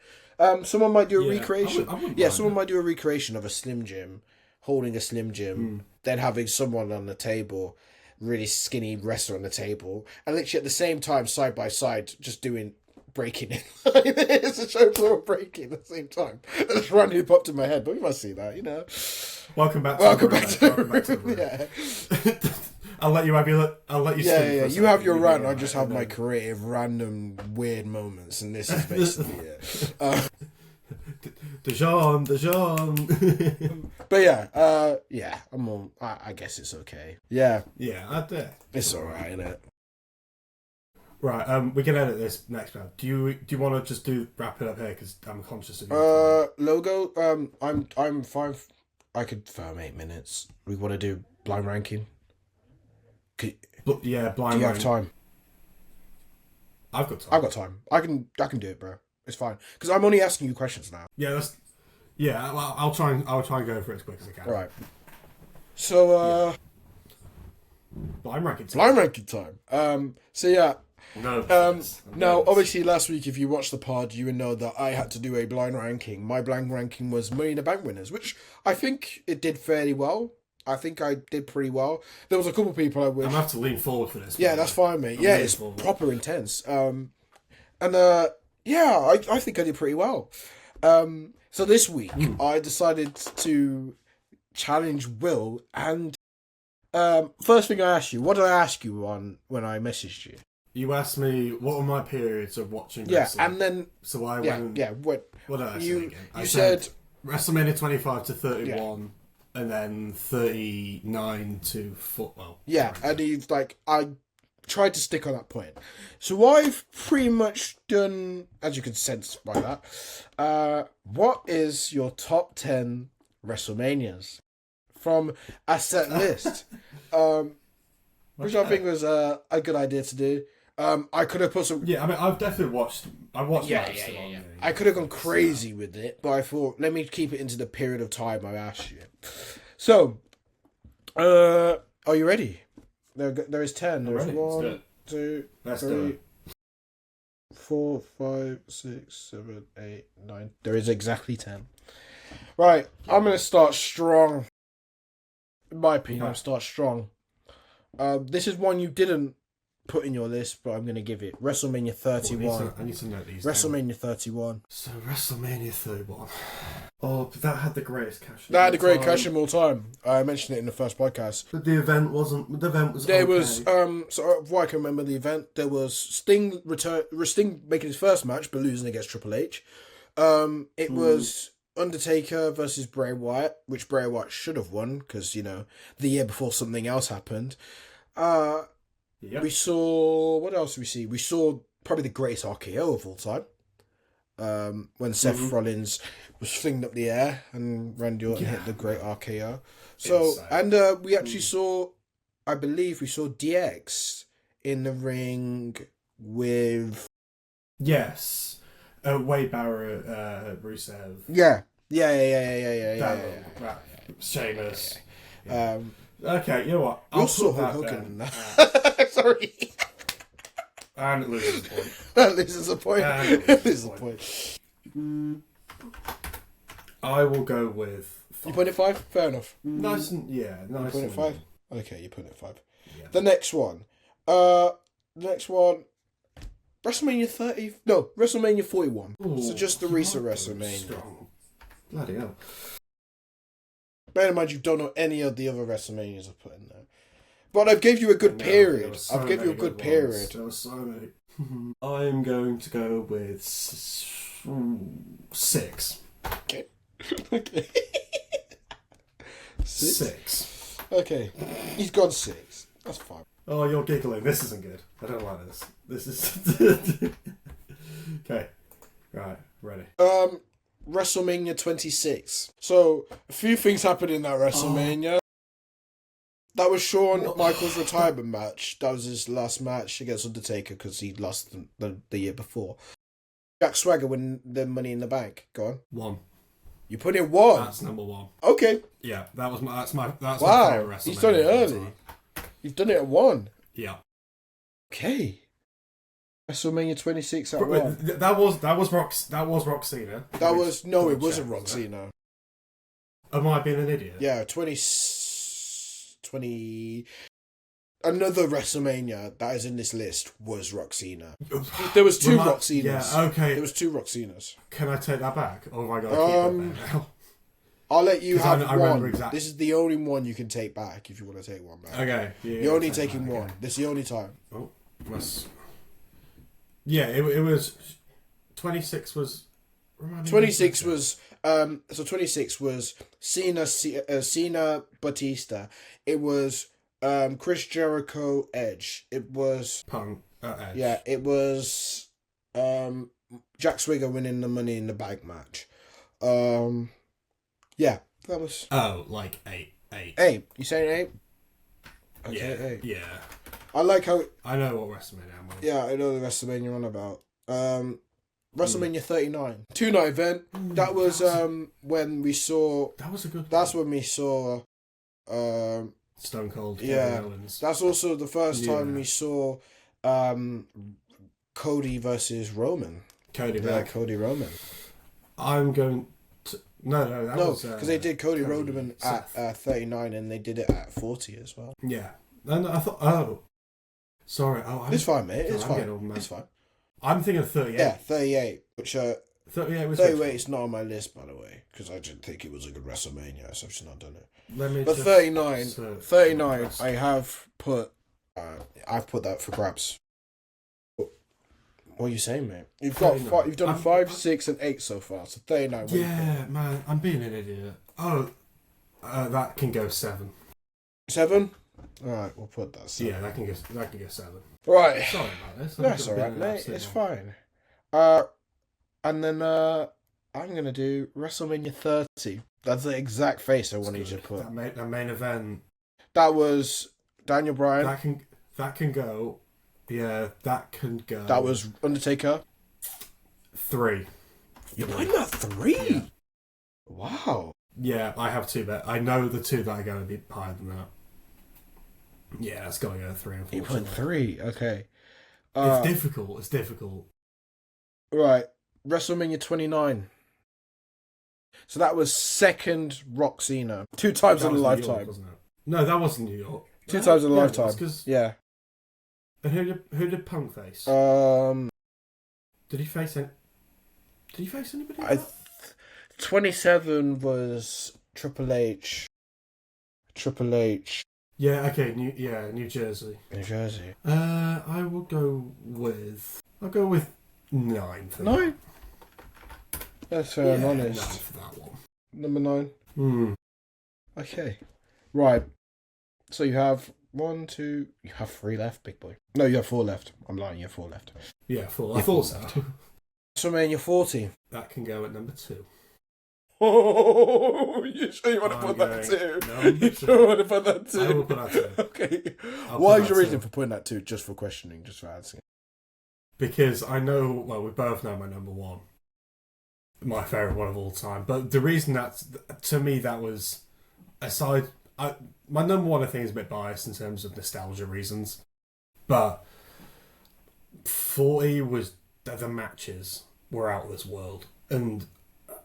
Someone might do a recreation. Someone might do a recreation of a Slim Jim, holding a Slim Jim, then having someone on the table, really skinny wrestler on the table, and literally at the same time, side by side, just doing breaking it. It's a show floor breaking at the same time. That's randomly popped in my head, but we must see that, Welcome back to the room. Yeah. I'll let you have your. I'll let you. Yeah. You have your rant. I just have my creative, random, weird moments, and this is basically it. Dejon. But I'm on. I guess it's okay. Yeah. Yeah, I do. It's alright, innit? Right, we can edit this next round. Do you want to just wrap it up here? Because I'm conscious of you. Logo. I'm fine. I could film 8 minutes. We want to do blind ranking. Blind. Do you ranking. have time? I've got time. I've got time. I can do it, bro. It's fine because I'm only asking you questions now. Yeah, well, I'll try and go for it as quick as I can. Right. So blind ranking time. Blind ranking time. So yeah. No. Now, obviously, last week, if you watched the pod, you would know that I had to do a blind ranking. My blind ranking was Money in the Bank winners, which I think it did fairly well. I think I did pretty well. There was a couple of people I wish... I'm going to have to lean forward for this. Yeah, that's fine, mate. Yeah, it's proper intense. I think I did pretty well. So this week, I decided to challenge Will, and first thing I asked you, what did I ask you when I messaged you? You asked me what were my periods of watching wrestling. And then... So I went... Yeah, what did I say again? You said... WrestleMania 25 to 31, and then 39 to... Yeah, and he's like... I tried to stick on that point. So I've pretty much done, as you can sense by that, what is your top 10 WrestleManias? From a set list. Which I think was a good idea to do. I could have put some... Yeah, I mean, I've definitely watched... Yeah. I could have gone crazy with it, but I thought, let me keep it into the period of time I asked you. So, are you ready? There is 10. There's 1, 2, 3, 4, 5, 6, 7, 8, 9. There is exactly 10. Right, I'm going to start strong. In my opinion, I'll start strong. This is one you didn't put in your list, but I'm going to give it. WrestleMania 31. I need to note these. WrestleMania 31. So, WrestleMania 31. Oh, but that had the greatest cash. That had the greatest cash in all time. I mentioned it in the first podcast. But the event wasn't. The event was. There okay. was so what I can remember the event. There was Sting making his first match, but losing against Triple H. It was Undertaker versus Bray Wyatt, which Bray Wyatt should have won because the year before something else happened. We saw, what else did we see? We saw probably the greatest RKO of all time. When Seth Rollins was flinged up the air and Randy Orton hit the great RKO. So, and we actually saw, I believe we saw DX in the ring with... Yes. Wade Barrett, Rusev. Yeah. Sheamus. Yeah. Okay, you know what? I'll put that Hogan. Sorry. And it loses a point. That loses a point. Loses a point. I will go with 5. You put it 5? Fair enough. Nice. You put it 5? Okay, you put it 5. Yeah. The next one. WrestleMania 30. No, WrestleMania 41. Ooh, so just the recent WrestleMania. Strong. Bloody hell. Bear in mind, you don't know any of the other WrestleManias I've put in there. But I've gave you a good period. I've given you a good period. There were so many. I'm going to go with 6. Okay. Okay. 6. Okay. He's gone 6. That's fine. Oh, you're giggling. This isn't good. I don't like this. This is... Okay. Right. Ready. WrestleMania 26. So, a few things happened in that WrestleMania. That was Shawn Michaels' retirement match. That was his last match against Undertaker because he lost the year before. Jack Swagger win the Money in the Bank. Go on. 1. You put in 1. That's number 1. Okay. Yeah, that's my favorite WrestleMania. He's done it early. You've done it at 1. Yeah. Okay. WrestleMania 26 at 1. That was Roxina. It wasn't Roxina. Am I being an idiot? Yeah, 20. Another WrestleMania that is in this list was Roxina. There was 2 Roxinas. Yeah, okay. There was 2 Roxinas. Can I take that back? Oh my god, I keep it there now. I'll let you have I one. Exactly. This is the only one you can take back if you want to take one back. Okay. Yeah, You're only taking one. Okay. This is the only time. Oh, yeah, it was 26 was 26 was so 26 was Cena Batista. It was Chris Jericho Edge. It was Punk. Edge. Yeah, it was Jack Swigger winning the Money in the Bank match. Yeah, that was... Oh, like 8. 8. You saying 8? Okay, Yeah, 8. yeah. I like how... I know what WrestleMania I'm on. Yeah, I know the WrestleMania you're on about. WrestleMania 39. 2-night event. That was when we saw... That was a good That's one. when we saw... Stone Cold yeah. Kevin Owens. That's also the first time we saw Cody versus Roman. Cody Roman. I'm going to... No, that was... No, because they did Cody Roman at 39 and they did it at 40 as well. Yeah. And I thought... Oh. Sorry. It's fine, mate. It's fine. Old, it's fine. I'm thinking of 38. Yeah, 38. Which 38 was 38 is not on my list, by the way, because I didn't think it was a good WrestleMania, so I've just not done it. But 39, I have put... I've put that for grabs. What are you saying, mate? You've done 5, 6, and 8 so far, so 39. Yeah, man, I'm being an idiot. Oh, that can go 7. 7? All right, we'll put that 7. Yeah, that can go 7. Right. Sorry about this. That's all right, mate. It's fine. And then I'm gonna do WrestleMania 30. That's the exact face I wanted you to put. That main event. That was Daniel Bryan. That can go. Yeah, that can go. That was Undertaker. 3. You're putting that 3? Yeah. Wow. Yeah, I have 2, but I know the 2 that are going to be higher than that. Yeah, that's got to go 3. You put 3, okay. It's difficult. It's difficult. Right, WrestleMania 29. So that was second Rock Cena. 2 times in a lifetime. York, wasn't it? No, that wasn't New York. 2 times in a lifetime. Yeah. And who did Punk face? Did he face anybody? 27 was Triple H. Yeah. Okay. New Jersey. I'll go with 9 for 9. That's fair and honest. 9 for that one. Number 9. Okay. Right. So you have 1, 2. You have 3 left, big boy. No, you have 4 left. I'm lying. You have 4 left. Yeah, 4. I thought so. WrestleMania 40. That can go at number 2. Oh, you sure you want to put that 2? No, you sure want to put that 2? I will put that 2. Okay. What is your reason for putting that 2? Just for questioning, just for asking. Because I know, well, we both know my number 1. My favourite one of all time. But the reason to me, that was, aside... my number 1, I think, is a bit biased in terms of nostalgia reasons. But 40 was... The matches were out of this world. And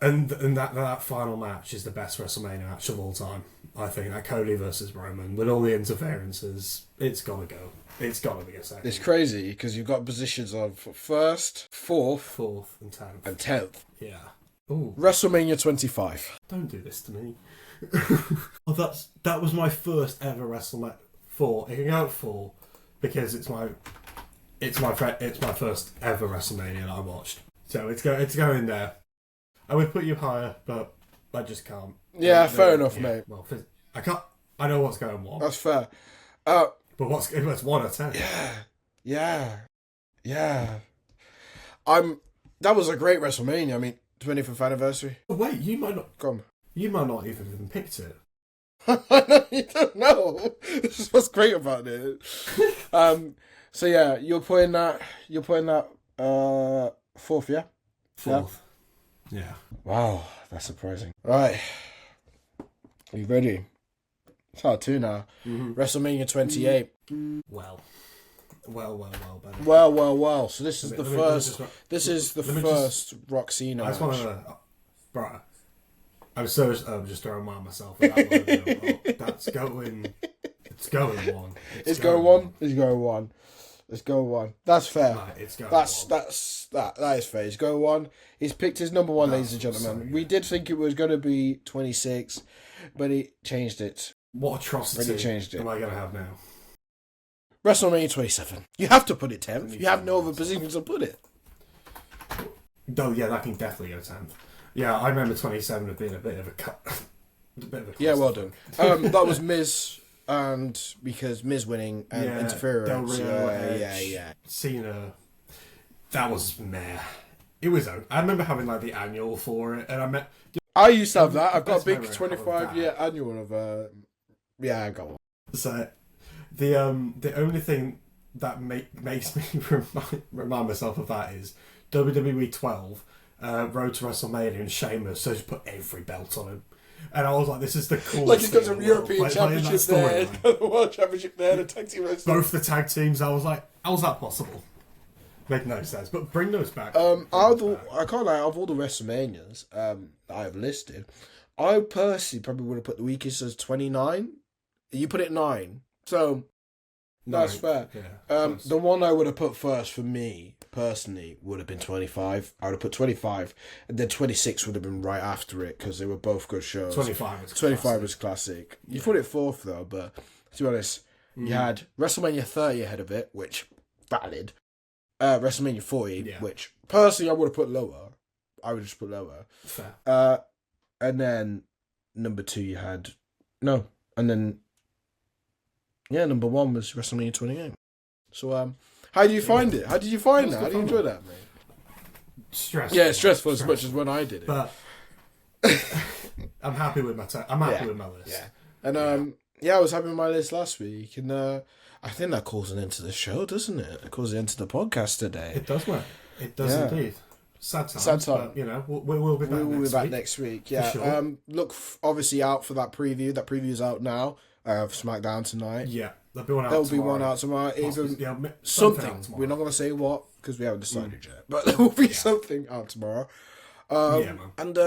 that final match is the best WrestleMania match of all time. I think that Cody versus Roman with all the interferences, it's gotta go. It's gotta be a second. It's crazy because you've got positions of first, fourth, and 10th. And 10th. Yeah. Ooh. WrestleMania 25. Don't do this to me. Well, that was my first ever WrestleMania 4. It can go at 4 because it's my first ever WrestleMania that I watched. So it's going there. I would put you higher, but I just can't. Yeah, fair enough, mate. Well, I can't. I know what's going 1. That's fair. But what's 1 or 10? Yeah. That was a great WrestleMania. I mean, 25th anniversary. Oh, wait, you might not. Come. You might not even picked it. You don't know. This is what's great about it. So yeah, you're putting that 4th, yeah? 4th. Yeah. Wow, that's surprising. Right. Are you ready? It's hard too now. Mm-hmm. WrestleMania 28. Well, buddy. Well. So this is the first. This is the first Rock Cena. I just want to, bro. I'm just throwing my myself. At that that's going. It's going 1. It's going 1. It's going 1. Let's go 1. That's fair. Right, it's going that is fair. He's going 1. He's picked his number 1, ladies and gentlemen. We did think it was going to be 26, but he changed it. What atrocity But he changed it. am I going to have now? WrestleMania 27. You have to put it 10th. You have no other position to put it. Oh yeah, that can definitely go 10th. Yeah, I remember 27 as being a bit of a cut. Yeah, well done. That was Miz and because Miz winning and interference. Del Rio, Edge, Cena. That was meh. It was. I remember having like the annual for it, and I used to have that. I've got a big 25-year annual of. I got one. So, the only thing that makes me remind myself of that is WWE 12, Road to WrestleMania, and Sheamus. So just put every belt on him, and I was like, "This is the coolest." Like he's got some European Championship there, the World Championship there, the tag team wrestling. Both the tag teams. I was like, "How was that possible?" Make no sense, but bring those back. I can't lie. Of all the WrestleManias that I have listed, I personally probably would have put the weakest as 29. You put it 9, so that's fair. Yeah, the one I would have put first for me personally would have been 25. I would have put 25, and then 26 would have been right after it because they were both good shows. 25 was classic. You put it fourth though, but to be honest, you had WrestleMania 30 ahead of it, which valid. WrestleMania 40, which personally I would have put lower. I would just put lower. Fair. And then number 2 you had number 1 was WrestleMania 28. So how do you find it? How did you find that? How do you enjoy that, mate? Stressful. Yeah, stressful as much as when I did it. But I'm happy with my I'm happy with my list. Yeah. And I was happy with my list last week, and I think that calls an end to the show, doesn't it? It calls an end to the podcast today. It does, mate. It does indeed. Sad time. But, we'll be back next week. We'll be back next week, yeah. Sure. Look obviously out for that preview. That preview's out now for SmackDown tonight. Yeah, there'll be one out tomorrow. Even something. We're not going to say what, because we haven't decided yet. But there will be something out tomorrow. Man. And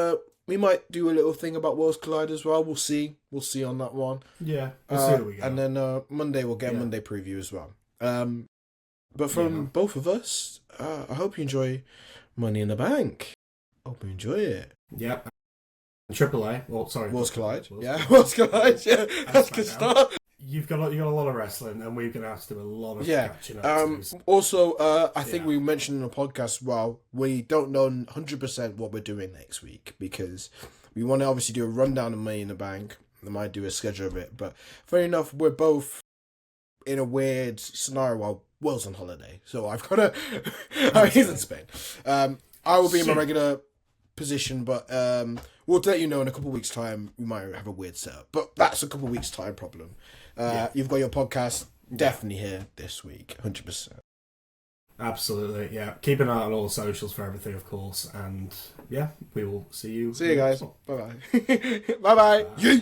we might do a little thing about Worlds Collide as well. We'll see. We'll see on that one. Yeah, we'll see how we go. And then Monday we'll get a Monday preview as well. But from both of us, I hope you enjoy Money in the Bank. Hope you enjoy it. Yep. AAA. Well, sorry. Worlds Collide. Worlds Collide. Yeah, that's a good start. You've got a lot of wrestling, and we're going to have to do a lot of catching up. Also, I think we mentioned in the podcast, we don't know 100% what we're doing next week, because we want to obviously do a rundown of Money in the Bank. I might do a schedule of it, but fair enough, we're both in a weird scenario while Will's on holiday, so I've got to... he's in Spain. I will be in my regular position, but we'll let you know in a couple of weeks' time. We might have a weird setup, but that's a couple of weeks' time problem. You've got your podcast definitely here this week, 100%. Absolutely, yeah. Keep an eye on all the socials for everything, of course, and we will see you. See you guys. Bye-bye. Bye-bye. Bye.